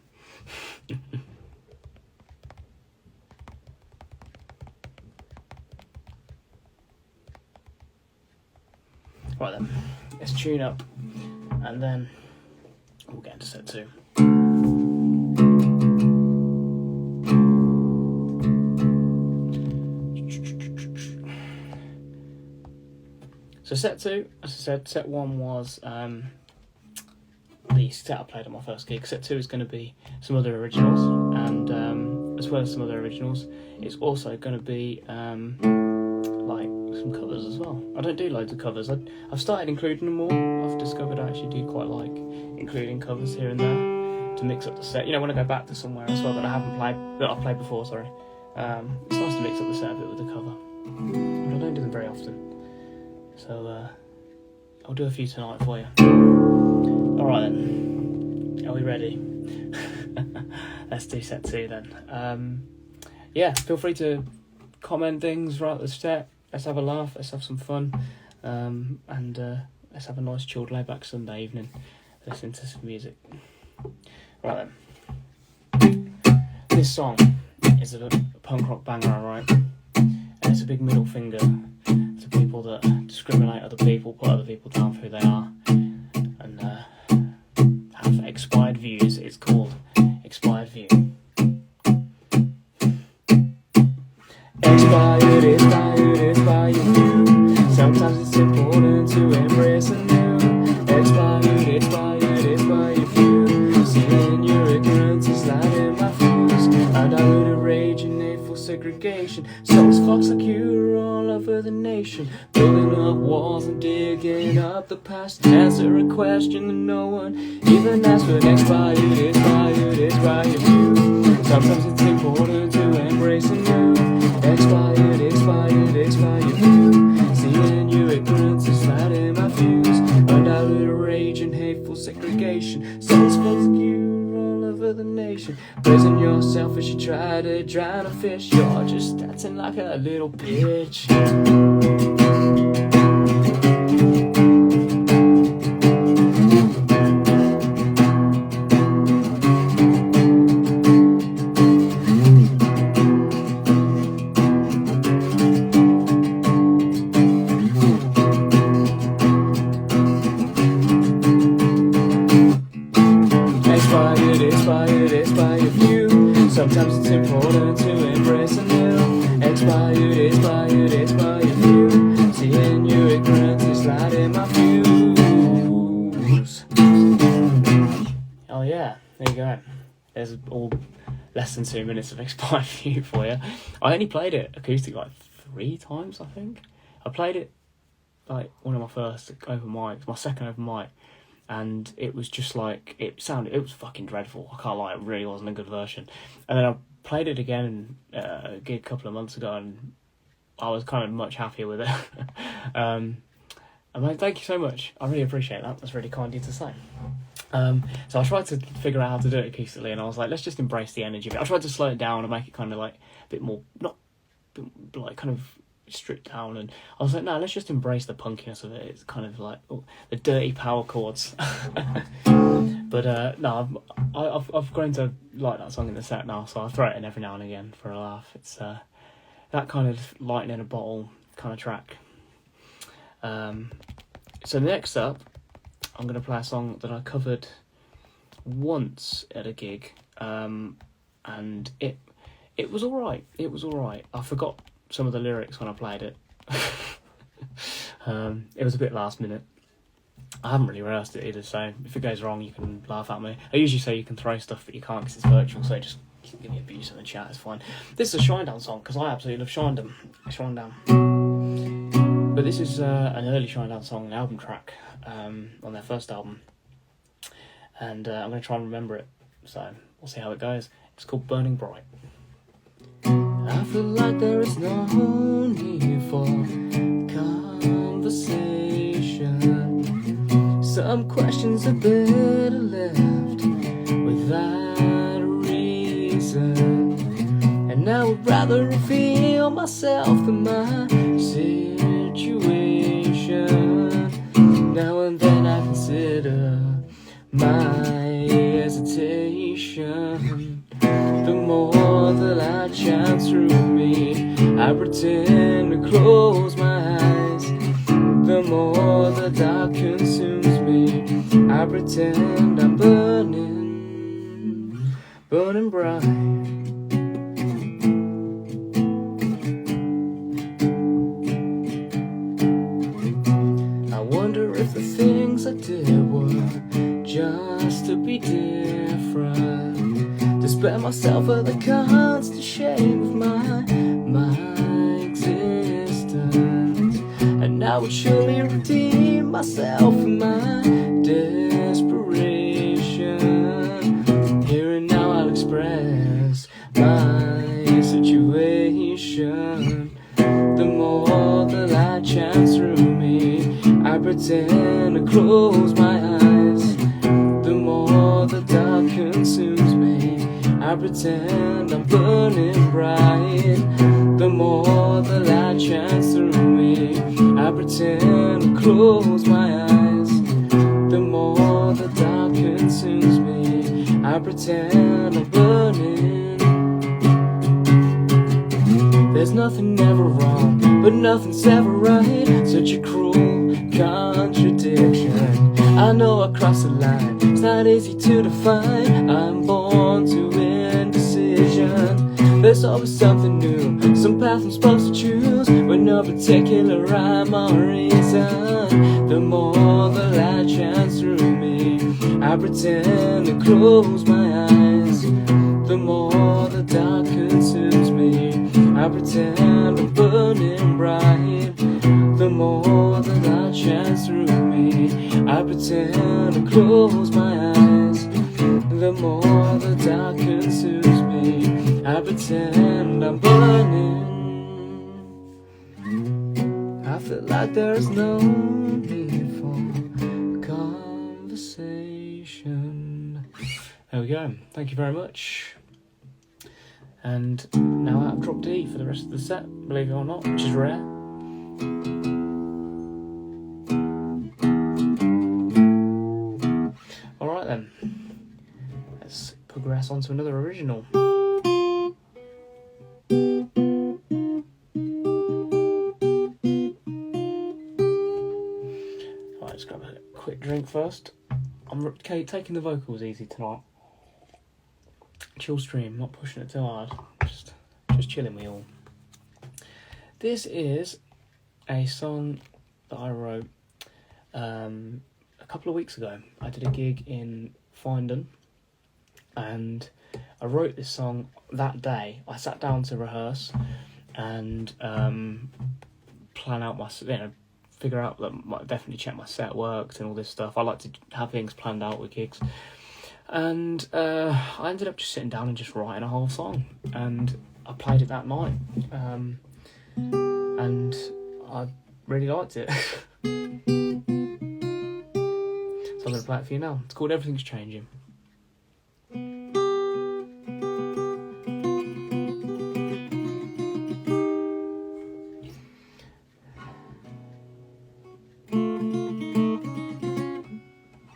Right then, let's tune up and then we'll get into set 2. So set 2, as I said, set 1 was the set I played on my first gig. Set 2 is going to be some other originals, and as well as some other originals, it's also going to be like some covers as well. I don't do loads of covers. I've started including them more. I've discovered I actually do quite like including covers here and there to mix up the set. You know, when I go back to somewhere as well that I've played before. Sorry, it's nice to mix up the set a bit with the cover. But I don't do them very often. So I'll do a few tonight for you. Alright then, are we ready? Let's do set 2 then. Yeah, feel free to comment things right at the set. Let's have a laugh, let's have some fun, and let's have a nice chilled laid back Sunday evening listening to some music. Right then, this song is a punk rock banger, alright? And it's a big middle finger to people that discriminate other people, put other people down for who they are, and have expired views. It's called Expired View. Expired view. Sometimes it's important to embrace a new. Expired view. Seeing your ignorance is lighting my fuse. Undiluted rage and hateful segregation. Souls fox like you are all over the nation. Building up walls and digging up the past. Answer a question that no one even asked. But expired view. Sometimes it's important to embrace a new. Expired view. Seeing your ignorance is lighting my fuse. Undiluted rage and hateful segregation. Souls fox like you are all over the nation. Praising yourself as you try to drown a fish. You're just dancing like a little bitch. Expired view. Sometimes it's important to embrace a new. Expired view. Seeing your ignorance is lighting my fuse. Oh yeah, there you go. There's all less than 2 minutes of Expired View for you. I only played it acoustic like 3 times, I think. I played it like one of my first open mics, my second open mic. And it was just like, it was fucking dreadful. I can't lie, it really wasn't a good version. And then I played it again a gig a couple of months ago, and I was kind of much happier with it. I mean, thank you so much. I really appreciate that. That's really kind of you to say. So I tried to figure out how to do it acoustically, and I was like, let's just embrace the energy of it. I tried to slow it down and make it kind of like a bit more, like kind of stripped down, and I was like, no, let's just embrace the punkiness of it. It's kind of like the dirty power chords. But no, I've grown to like that song in the set now, so I throw it in every now and again for a laugh. It's that kind of lightning in a bottle kind of track. So next up, I'm going to play a song that I covered once at a gig, and it was alright. It was alright. I forgot some of the lyrics when I played it. It was a bit last minute. I haven't really rehearsed it either, so if it goes wrong you can laugh at me. I usually say you can throw stuff, but you can't because it's virtual, so just give me abuse in the chat, it's fine. This is a Shinedown song, because I absolutely love Shinedown. But this is an early Shinedown song, an album track, on their first album. and I'm going to try and remember it, so we'll see how it goes. It's called Burning Bright. I feel like there is no need for conversation. Some questions are better left without a reason, and I would rather reveal myself than my situation. Now and then I consider my hesitation. The more the light shines through me, I pretend to close my eyes. The more the dark consumes me, I pretend I'm burning, burning bright. I wonder if the things I did were just to be different, to spare myself of the constant shame of my existence. And I would surely redeem myself in my desperation. Here and now I'll express my situation. The more the light shines through me, I pretend to close my eyes. The more the dark consumes me, I pretend I'm burning bright. The more the light shines through me, I pretend to close my eyes. The more the dark consumes me, I pretend I'm burning. There's nothing ever wrong, but nothing's ever right. Such a cruel contradiction. I know I crossed the line, it's not easy to define. I'm born to indecision. There's always something new, some path I'm supposed to choose, with no particular rhyme or reason. The more the light shines through me, I pretend to close my eyes. The more the dark consumes me, I pretend I'm burning bright. The more the light shines through me, I pretend to close my eyes. The more the dark consumes me, I pretend I'm burning. I feel like there's no need for conversation. There we go. Thank you very much. And now out of drop D for the rest of the set, believe it or not, which is rare. Alright then, let's progress on to another original. Alright, let's grab a quick drink first. I'm taking the vocals easy tonight. Chill stream, not pushing it too hard, just chilling with you all. This is a song that I wrote a couple of weeks ago. I did a gig in Findon, and I wrote this song that day. I sat down to rehearse and plan out my, figure out that definitely check my set worked and all this stuff. I like to have things planned out with gigs. And I ended up just sitting down and just writing a whole song, and I played it that night, and I really liked it. So I'm going to play it for you now. It's called Everything's Changing.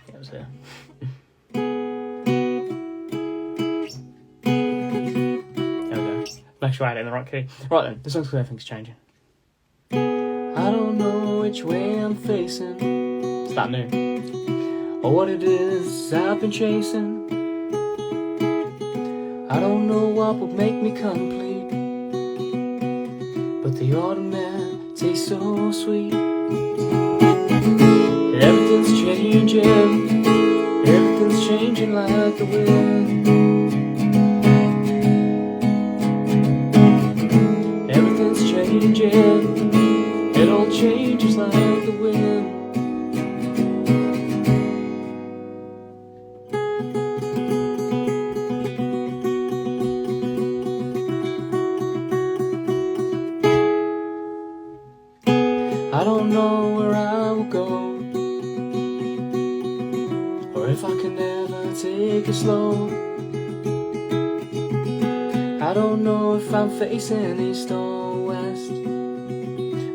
It was here. Make sure I had it in the right key. Right then, the song's called Everything's Changing. I don't know which way I'm facing, it's that new, or what it is I've been chasing. I don't know what would make me complete, but the autumn air tastes so sweet. Everything's changing, everything's changing like the wind. It all changes like the wind. I don't know where I will go, or if I can ever take it slow. I don't know if I'm facing east or west,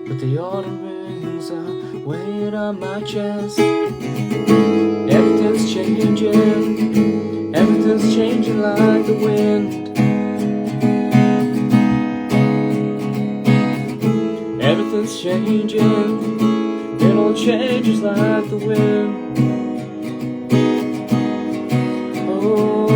but the autumn winds are weighing on my chest. Everything's changing, everything's changing like the wind. Everything's changing, it all changes like the wind. Oh,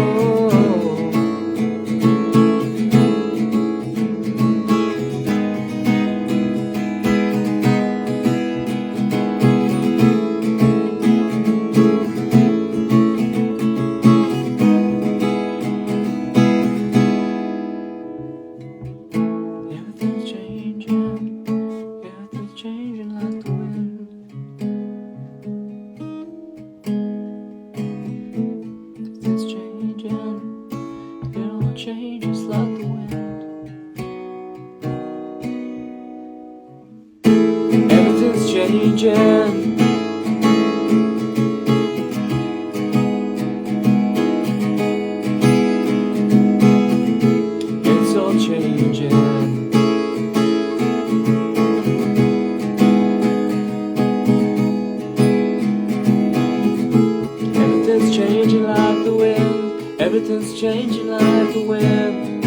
it's all changing. Everything's changing like the wind. Everything's changing like the wind.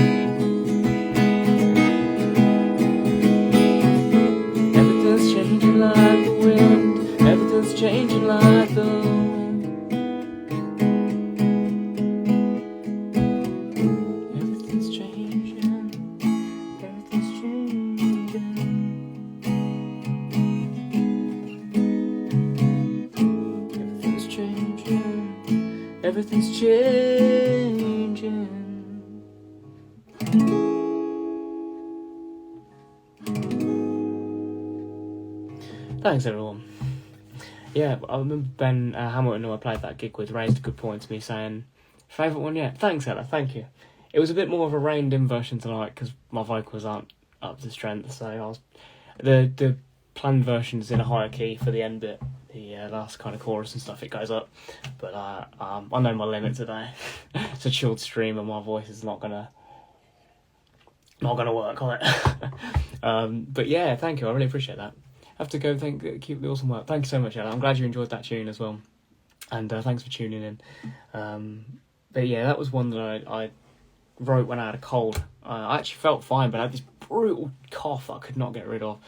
Everything's changing like the wind. Everything's changing like the wind. Everything's changing. Everything's changing. Everything's changing. Everything's changing. Thanks everyone. Yeah, I remember Ben Hamilton, who I played that gig with, raised a good point to me saying, favourite one yet? Thanks Ella, thank you. It was a bit more of a reined-in version tonight because my vocals aren't up to strength, so I was... The planned version's in a higher key for the end bit, the last kind of chorus and stuff, it goes up. But I know my limit today. It's a chilled stream and my voice is not gonna work on it. But yeah, thank you, I really appreciate that. I have to go keep the awesome work. Thank you so much, Ella. I'm glad you enjoyed that tune as well. And thanks for tuning in. But yeah, that was one that I wrote when I had a cold. I actually felt fine, but I had this brutal cough I could not get rid of.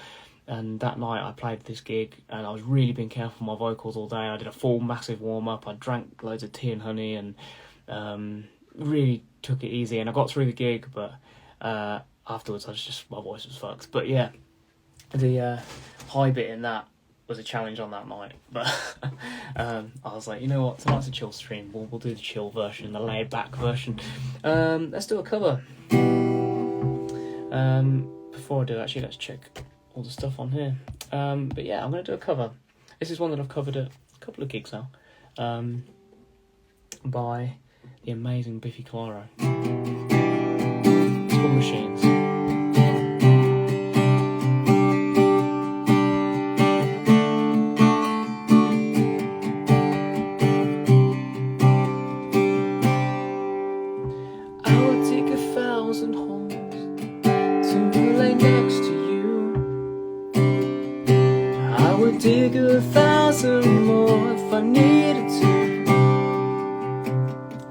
And that night I played this gig and I was really being careful with my vocals all day. I did a full massive warm-up. I drank loads of tea and honey and really took it easy. And I got through the gig, but afterwards my voice was fucked. But yeah, the high bit in that was a challenge on that night, but I was like, you know what, tonight's a chill stream, we'll do the chill version, the laid back version. Let's do a cover. Before I do, actually, let's check all the stuff on here. But yeah, I'm going to do a cover. This is one that I've covered at a couple of gigs now, by the amazing Biffy Clyro. It's called Machines. Dig 1,000 more if I needed to.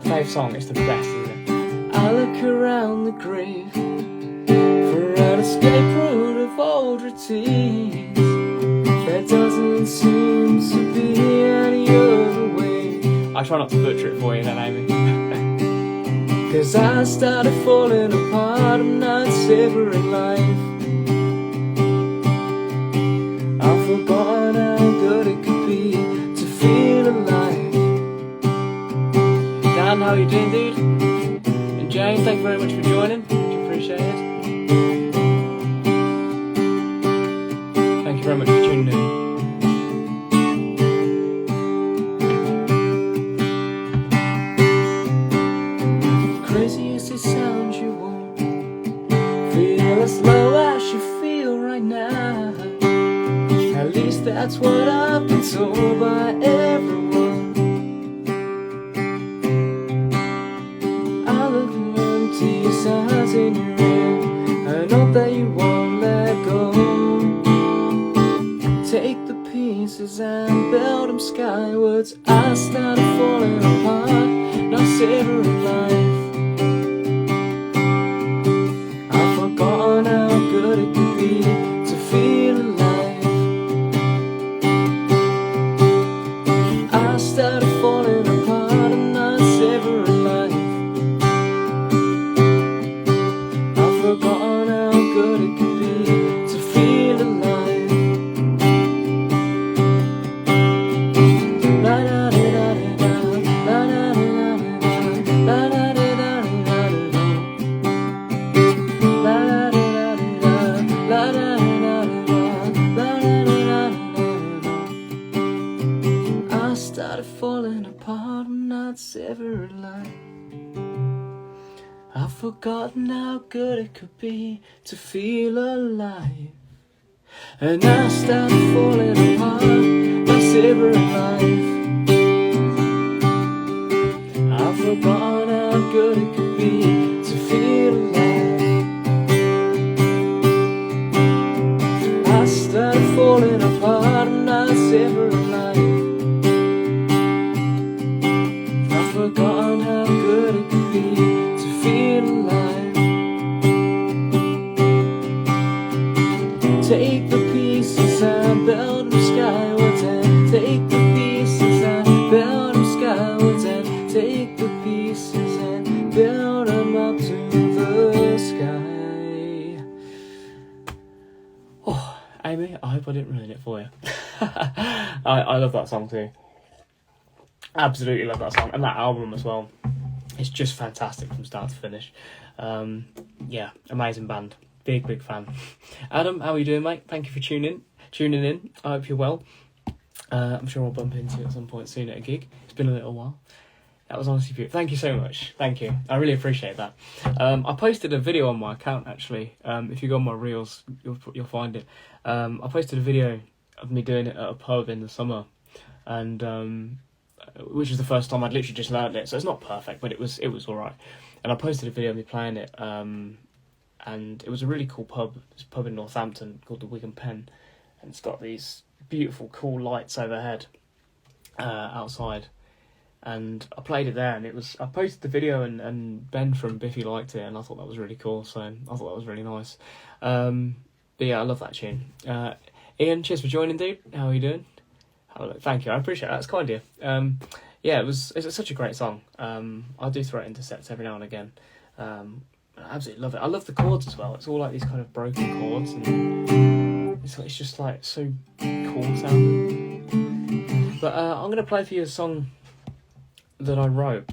Fave song, it's the best, isn't it? I look around the grave for an escape route of old routines. There doesn't seem to be any other way. I try not to butcher it for you then, Amy. Cause I started falling apart, I'm not savoring life. I've forgotten how good it could be to feel alive. Dan, how you doing, dude? And Jane, thank you very much for joining. Much appreciated. Thank you very much for tuning in. Crazy as it sounds, you won't feel as low as you feel right now. least that's what I've been told by everyone. I look into your sighs in your ear, I know that you won't let go. Take the pieces and build them skywards. I started falling apart, not savoring life. I've forgotten how good it could be to feel alive. I started falling apart and not savoring life. I've forgotten how good it could be to feel alive. I started falling apart and not savoring life. I've forgotten how good it could be to feel alive. And I started falling apart, not savoring life. I've forgotten how good it could be to feel alive. I started falling apart and not savoring life. I've forgotten how good it could be to feel alive. Take the pieces and build them skywards, and take the pieces and build them skywards, and take the pieces and build them up to the sky. Oh, Amy, I hope I didn't ruin it for you. I love that song too. Absolutely love that song, and that album as well. It's just fantastic from start to finish. Yeah, amazing band. Big fan. Adam, how are you doing, mate? Thank you for tuning in. I hope you're well. I'm sure I'll bump into you at some point soon at a gig. It's been a little while. That was honestly beautiful. Thank you so much. Thank you. I really appreciate that. I posted a video on my account, actually. If you go on my reels, you'll find it. I posted a video of me doing it at a pub in the summer, and which was the first time I'd literally just learned it. So it's not perfect, but it was all right. And I posted a video of me playing it. And it was a really cool pub. It's a pub in Northampton called the Wigan Pen, and it's got these beautiful, cool lights overhead outside. And I played it there, and I posted the video, and Ben from Biffy liked it, and I thought that was really cool. So I thought that was really nice. But yeah, I love that tune. Ian, cheers for joining, dude. How are you doing? Thank you. I appreciate that. It's kind of you. Yeah, it's such a great song. I do throw it into sets every now and again. I absolutely love it. I love the chords as well. It's all like these kind of broken chords, and it's just like so cool sounding. But I'm gonna play for you a song that I wrote,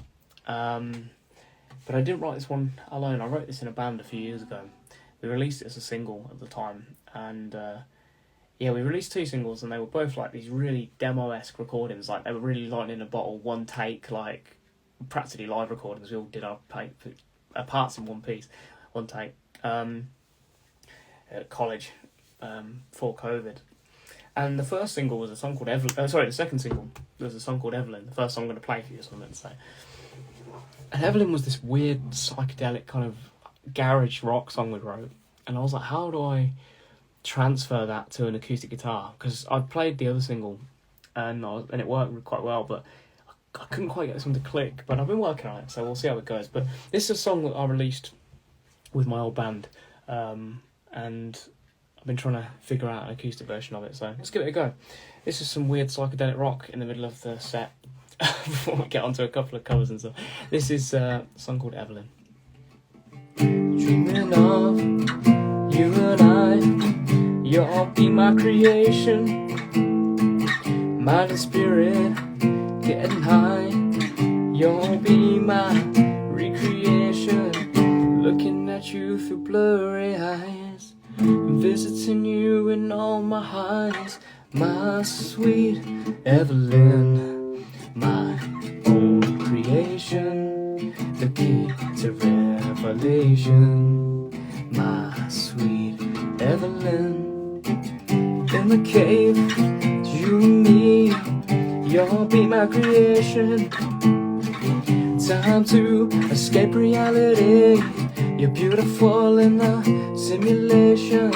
but I didn't write this one alone. I wrote this in a band a few years ago. We released it as a single at the time, and yeah, we released 2 singles, and they were both like these really demo-esque recordings. Like they were really lightning in a bottle, one take, like practically live recordings. We all did our parts in one piece, one take, at college, for COVID. And the first single was a song called Evelyn. The second single was a song called Evelyn. The first song I'm going to play for you is what I'm going to say. And Evelyn was this weird psychedelic kind of garage rock song we wrote. And I was like, how do I transfer that to an acoustic guitar? Because I played the other single, and it worked quite well, but I couldn't quite get this one to click, but I've been working on it, so we'll see how it goes. But this is a song that I released with my old band, and I've been trying to figure out an acoustic version of it, so let's give it a go. This is some weird psychedelic rock in the middle of the set, before we get onto a couple of covers and stuff. This is a song called Evelyn. Dreaming of you and I, you'll be my creation, mind and spirit getting high, you'll be my recreation, looking at you through blurry eyes, visiting you in all my highs, my sweet Evelyn, my old creation, the key to revelation, my sweet Evelyn, in the cave You'll be my creation. Time to escape reality. You're beautiful in the simulation.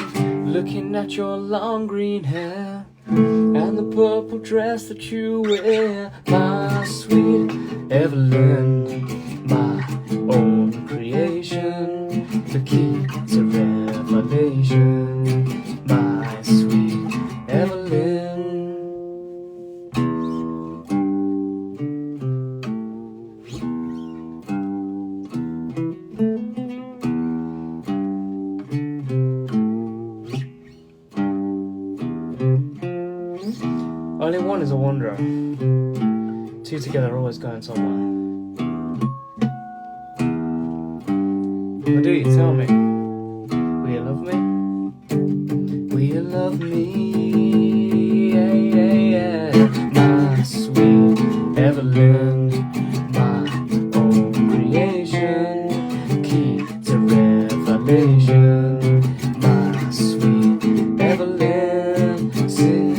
Looking at your long green hair and the purple dress that you wear. My sweet Evelyn, my own creation. The key to revelation. My sweet Evelyn. Only one is a wanderer. Two together are always going somewhere. Why do you tell me? Will you love me? Will you love me? Yeah, yeah, yeah. My sweet Evelyn, my own creation. Key to revelation. My sweet Evelyn, simulation.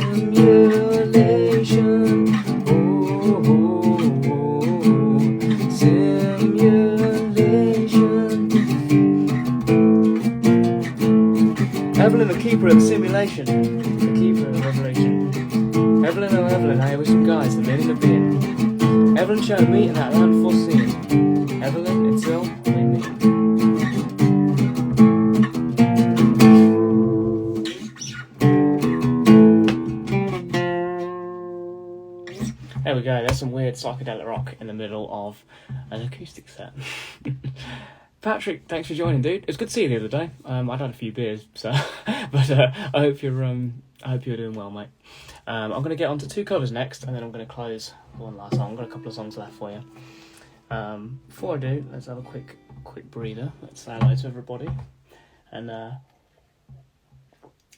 Evelyn, the keeper of the simulation, the keeper of the revelation. Evelyn, oh Evelyn, I wish some guys the meaning of being. Evelyn showed me in that land foreseen. Evelyn, it's all we mean. There we go, there's some weird psychedelic rock in the middle of an acoustic set. Patrick, thanks for joining, dude. It was good to see you the other day. I'd had a few beers, so but I hope you're doing well, mate. I'm going to get on to two covers next, and then I'm going to close one last song. I've got a couple of songs left for you. Before I do, let's have a quick breather. Let's say hello to everybody. And I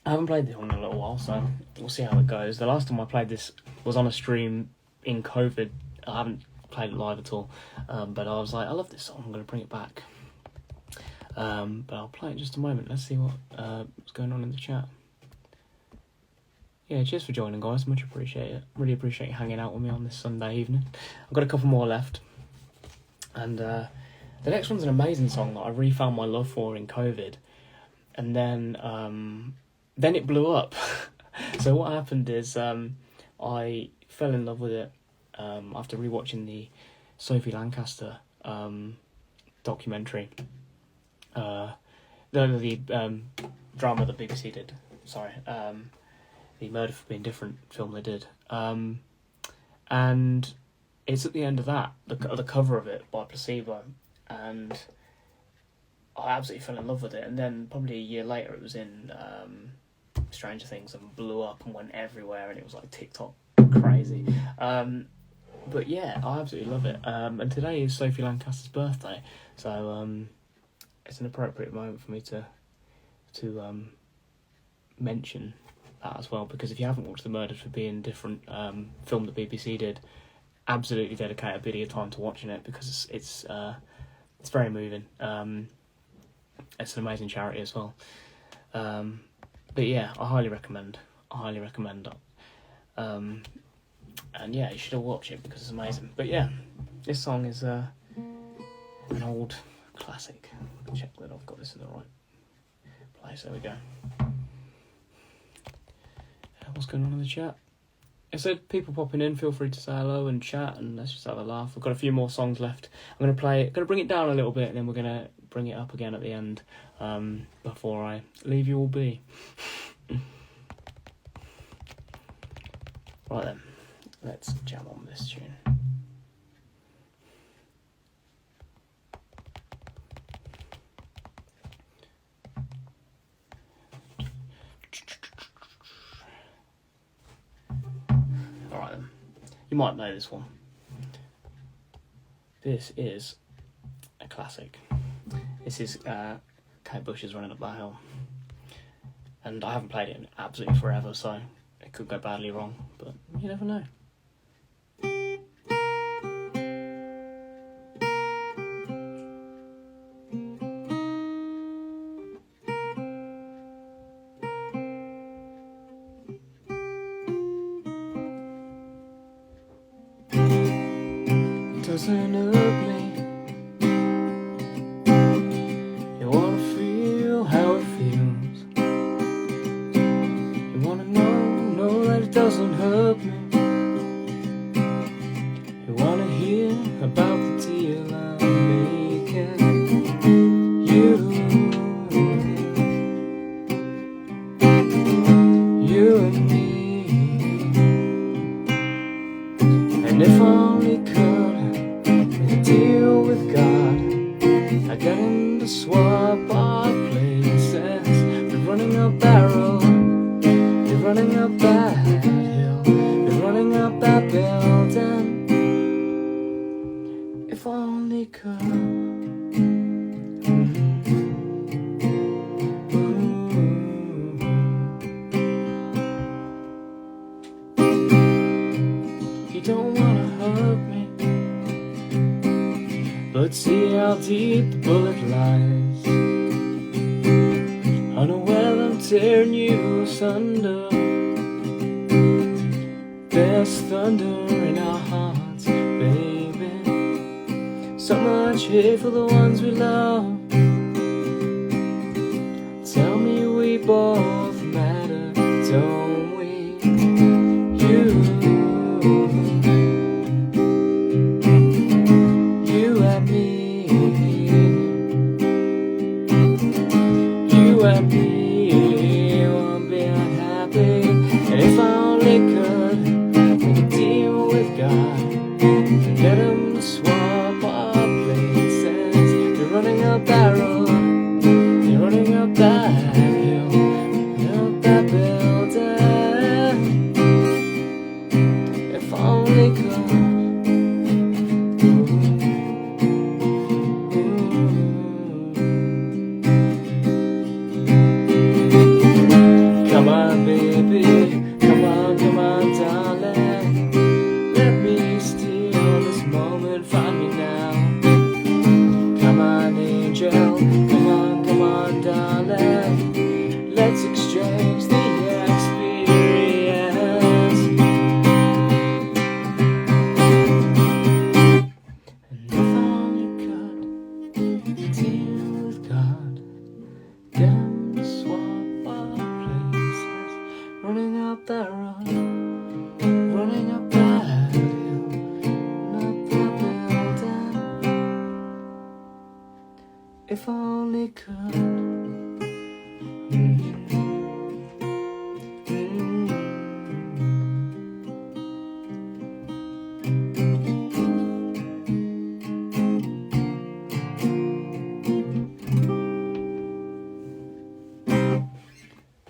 haven't played this one in a little while, so we'll see how it goes. The last time I played this was on a stream in COVID. I haven't played it live at all, but I was like, I love this song, I'm going to bring it back. But I'll play it in just a moment. Let's see what's going on in the chat. Yeah, cheers for joining, guys. Much appreciate it. Really appreciate you hanging out with me on this Sunday evening. I've got a couple more left. And the next one's an amazing song that I really found my love for in COVID. And then it blew up. So what happened is I fell in love with it after rewatching the Sophie Lancaster documentary. The drama that BBC did. Sorry. The Murder for Being Different film they did. And it's at the end of that, the cover of it by Placebo. And I absolutely fell in love with it. And then probably a year later it was in Stranger Things and blew up and went everywhere, and it was like TikTok crazy. But yeah, I absolutely love it. And today is Sophie Lancaster's birthday, so it's an appropriate moment for me to mention that as well, because if you haven't watched the Murder for Being Different film that BBC did, absolutely dedicate a bit of your time to watching it, because it's very moving. It's an amazing charity as well. But yeah, I highly recommend and yeah, you should all watch it because it's amazing. But yeah, this song is an old classic. Check that I've got this in the right place. There we go. What's going on in the chat? I said people popping in, feel free to say hello and chat, and let's just have a laugh. We've got a few more songs left. I'm going to bring it down a little bit, and then we're going to bring it up again at the end, before I leave you all be. Right then, let's jam on this tune. Alright then, you might know this one. This is a classic. This is Kate Bush's Running Up That Hill. And I haven't played it in absolutely forever, so it could go badly wrong, but you never know. doesn't hurt me. You wanna feel how it feels. You wanna know that it doesn't hurt me. You wanna hear about the deal I'm making. You and me. And if I only could make a deal with God, I get him to swap our places. We're running up that road, we're running up that hill, we're running up that building. If I only could. You don't wanna hurt me, but see how deep the bullet lies. Unaware I'm tearing you asunder. There's thunder in our hearts, baby. So much hate for the ones we love. Tell me we both matter, don't we? You and me. You and me won't be unhappy. And if I only could make a deal with God and get him to swap our places. You're running up that road, you're running up that hill, up that building. If I only could. Come on, baby, come on, darling. Let me steal this moment from you now. Come on, angel, come on, darling. Let's exchange the experience. And if I only could deal with God, get him to swap our places. Running up that road, running up that hill, up that building. If I only could.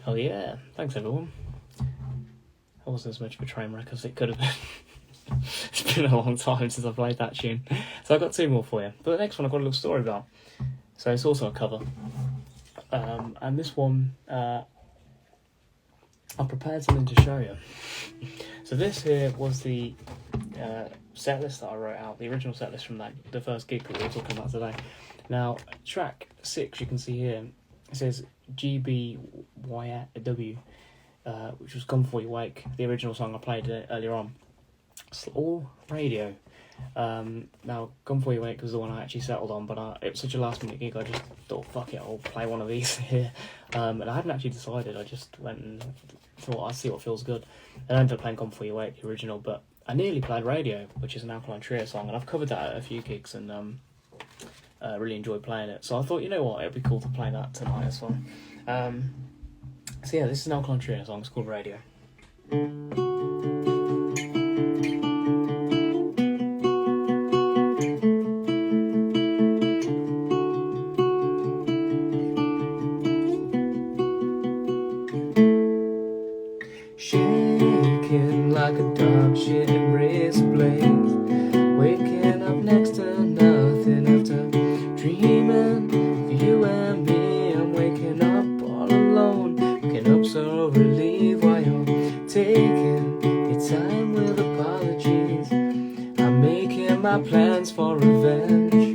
Oh yeah, thanks everyone. That wasn't as much of a train wreck as it could have been. It's been a long time since I played that tune. So I've got two more for you. But the next one I've got a little story about. So it's also a cover. And this one, I prepared something to show you. So this here was the setlist that I wrote out, the original setlist from the first gig that we were talking about today. Now, track 6, you can see here, it says GBYW, which was Gone Before You Wake, the original song I played earlier on. It's all radio. Now, Gone Before You Wake was the one I actually settled on, but it was such a last minute gig, I just thought, fuck it, I'll play one of these here. And I hadn't actually decided, I just went and thought, I'll see what feels good. And I ended up playing Gone Before You Wake, the original, but I nearly played Radio, which is an Alkaline Trio song, and I've covered that at a few gigs, and really enjoyed playing it. So I thought, you know what, it'd be cool to play that tonight as well. So yeah, this is an Alkaline Trio song, it's called Radio. Shaking like a dog shit and razor blades, waking up next to nothing after dreaming of you and me. I'm waking up all alone, waking up so relieved while you're taking your time with apologies. I'm making my plans for revenge,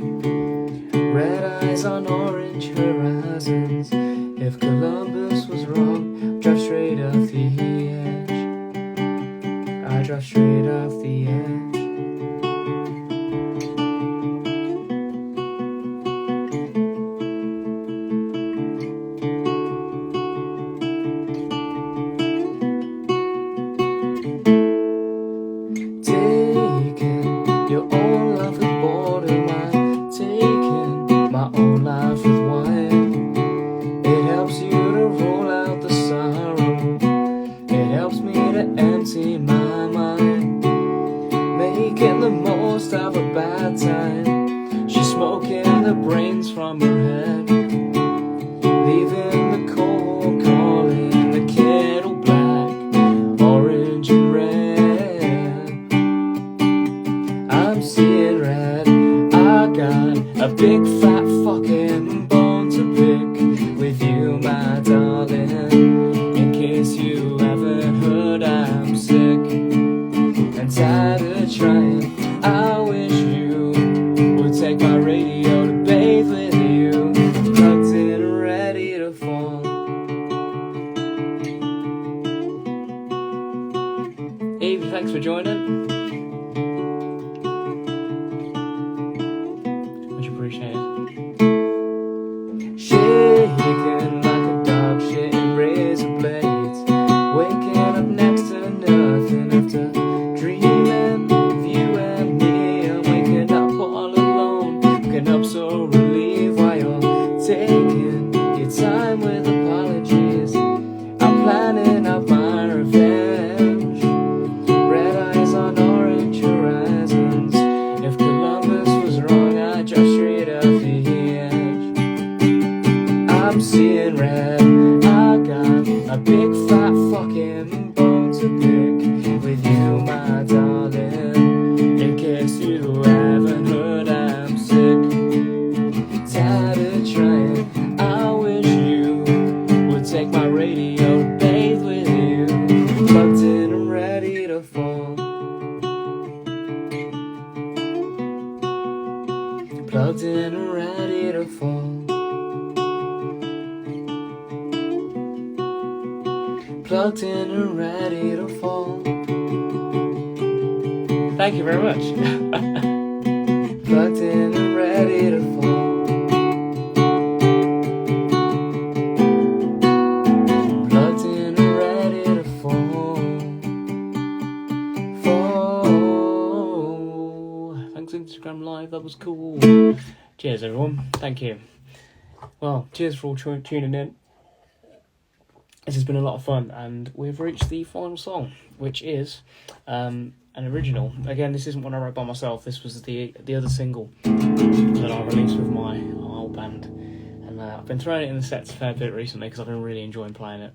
red eyes on orange horizons. If Columbus was wrong, drive straight off the edge. I drive straight off the edge. fall. Eve, thanks for joining. Much appreciated. Shaking like a dog shitting razor blades, waking up next to nothing after dreaming of you and me. I'm waking up all alone, waking up so relieved while you're taking your time with apologies. I'm planning out my revenge, red eyes on orange horizons. If Columbus was wrong, I'd drive straight off the edge. I'm seeing red, I got a big fat fucking bone to pick with you, my darling. In case you haven't heard, I'm sick, tired of trying. I wish you would take my radio to bathe with you, plugged in and ready to fall. Plugged in and ready to fall. Plugged in and ready to fall. Thank you very much. Plugged in and ready to fall. Plugged in and ready to fall. Fall. Thanks Instagram Live, that was cool. Cheers everyone, thank you. Well, cheers for all tuning in. This has been a lot of fun, and we've reached the final song, which is an original. Again, this isn't one I wrote by myself. This was the other single that I released with my old band, and I've been throwing it in the sets a fair bit recently because I've been really enjoying playing it.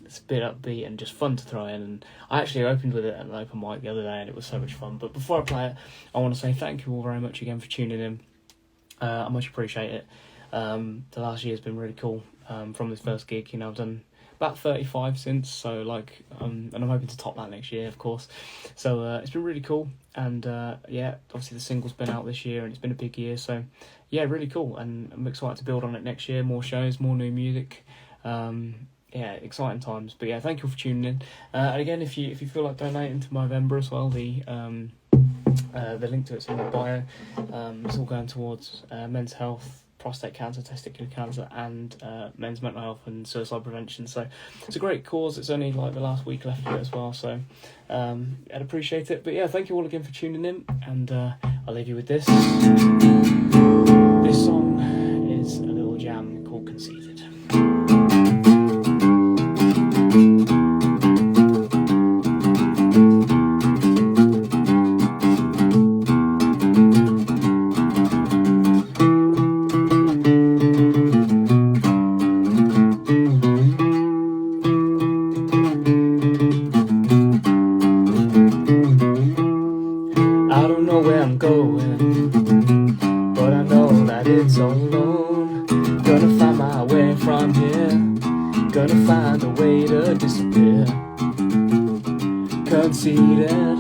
It's a bit upbeat and just fun to throw in, and I actually opened with it at an open mic the other day, and it was so much fun. But before I play it, I want to say thank you all very much again for tuning in. I much appreciate it. The last year has been really cool. From this first gig, you know, I've done about 35 since, so like, and I'm hoping to top that next year, of course. So it's been really cool, and yeah, obviously the single's been out this year, and it's been a big year. So yeah, really cool, and I'm excited to build on it next year. More shows, more new music. Yeah, exciting times. But yeah, thank you for tuning in. And again, if you feel like donating to my November as well, the link to it's in my bio. It's all going towards men's health, prostate cancer, testicular cancer, and men's mental health and suicide prevention. So it's a great cause. It's only like the last week left of it as well, so I'd appreciate it. But yeah, thank you all again for tuning in, and I'll leave you with this. This song is a little jam called Conceited. Conceited,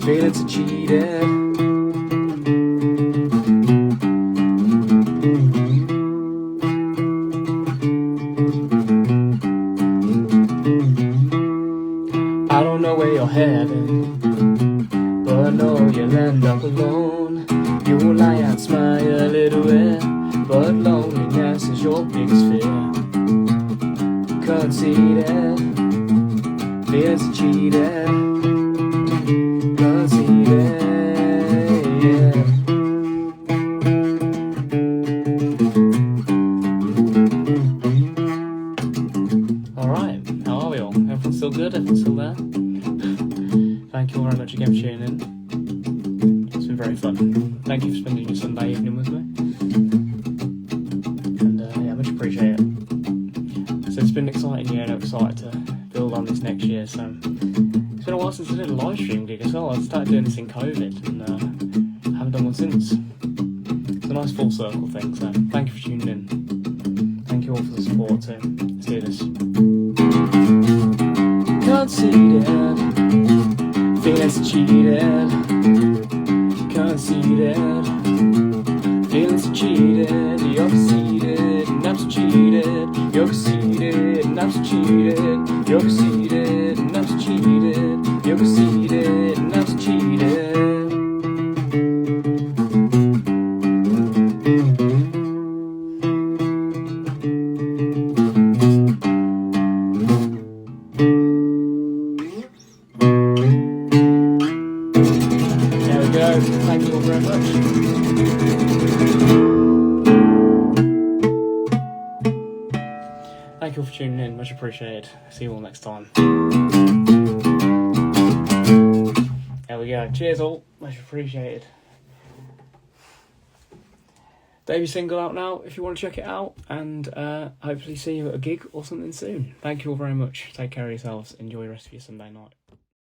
feeling so cheated. I don't know where you're heading, but I know you'll end up alone. You will lie and smile a little bit, but loneliness is your biggest fear. Conceited, feels cheated, conceited, yeah. Alright, how are we all? Everyone's still good? Everyone's still there? Thank you all very much again for tuning in. It's been very fun. Thank you for spending your Sunday evening with me. And yeah, much appreciate it. So it's been an exciting year, and I'm excited to build on this next year. So it's been a while since I did a live stream gig as well. I started doing this in COVID, and haven't done one since. It's a nice full circle thing. So thank you for tuning in. Thank you all for the support too. Let's do this. Conceited, feeling so cheated. Conceited, feeling so cheated. You're conceited, and I'm so cheated. You're conceited, and I'm so cheated. You're conceited, and I'm so cheated. You're conceited, and I'm so cheated. Thank you all very much. Thank you all for tuning in, much appreciated. See you all next time. There we go. Cheers all, much appreciated. Debut single out now if you want to check it out, and hopefully see you at a gig or something soon. Thank you all very much. Take care of yourselves. Enjoy the rest of your Sunday night.